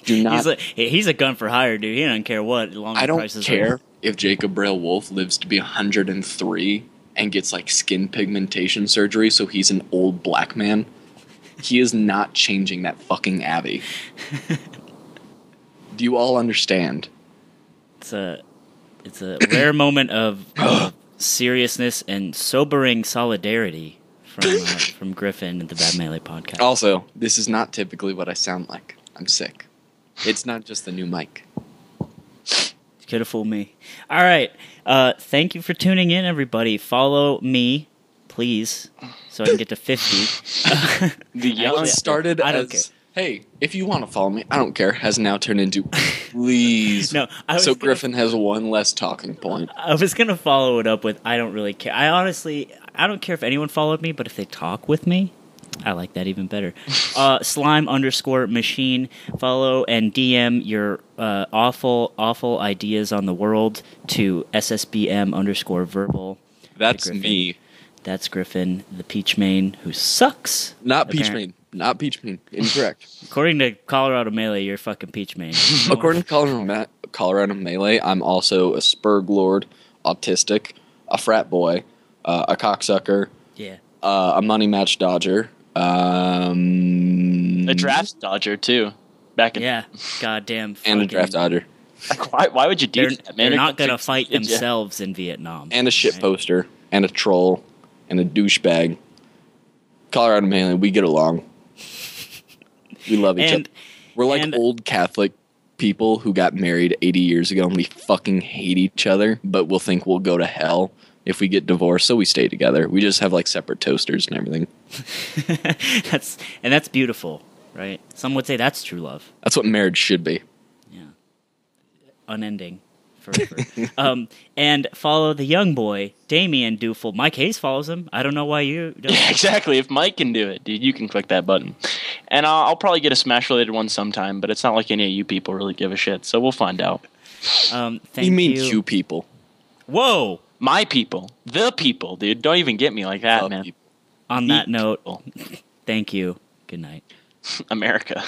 [SPEAKER 3] Do not.
[SPEAKER 1] He's a gun for hire, dude. He doesn't care what.
[SPEAKER 3] I don't care if Jacob Braille Wolf lives to be 103 and gets like skin pigmentation surgery, so he's an old black man. He is not changing that fucking Abby. Do you all understand?
[SPEAKER 1] It's a rare moment of seriousness and sobering solidarity from Griffin and the Bad Melee podcast.
[SPEAKER 3] Also, this is not typically what I sound like. I'm sick. It's not just the new mic.
[SPEAKER 1] Could have fooled me. All right. Thank you for tuning in, everybody. Follow me, please, so I can get to 50.
[SPEAKER 3] The young started
[SPEAKER 1] I don't
[SPEAKER 3] as... Hey, if you want to follow me, I don't care, has now turned into please.
[SPEAKER 1] No,
[SPEAKER 3] so Griffin has one less talking point.
[SPEAKER 1] I was going to follow it up with I don't really care. I don't care if anyone followed me, but if they talk with me, I like that even better. Slime_machine. Follow and DM your awful ideas on the world to SSBM_verbal.
[SPEAKER 3] That's me.
[SPEAKER 1] That's Griffin, the Peach Main, who sucks.
[SPEAKER 3] Not Peach Main. Not Peach Main. Incorrect.
[SPEAKER 1] According to Colorado Melee, you're fucking Peach Main.
[SPEAKER 3] According to Colorado Melee, I'm also a Spurg Lord, autistic, a frat boy, a cocksucker, a money match dodger,
[SPEAKER 2] a draft dodger too.
[SPEAKER 1] Goddamn.
[SPEAKER 3] And a draft dodger.
[SPEAKER 2] Like, why would you do that, man?
[SPEAKER 1] They're not going to fight themselves in Vietnam.
[SPEAKER 3] And a shit poster, and a troll, and a douchebag. Colorado Melee, we get along. We love each other. We're like old Catholic people who got married 80 years ago, and we fucking hate each other, but we'll think we'll go to hell if we get divorced, so we stay together. We just have like separate toasters and everything.
[SPEAKER 1] That's beautiful, right? Some would say that's true love.
[SPEAKER 3] That's what marriage should be.
[SPEAKER 1] Yeah. Unending. Forever. And follow the young boy, Damien Doofel. Mike Hayes follows him. I don't know why you don't.
[SPEAKER 2] Yeah, exactly. If Mike can do it, dude, you can click that button. And I'll probably get a Smash-related one sometime, but it's not like any of you people really give a shit, so we'll find out.
[SPEAKER 1] Thank
[SPEAKER 3] you mean you people?
[SPEAKER 1] Whoa!
[SPEAKER 2] My people. The people, dude. Don't even get me like that, man.
[SPEAKER 1] On that note, thank you. Good night.
[SPEAKER 2] America.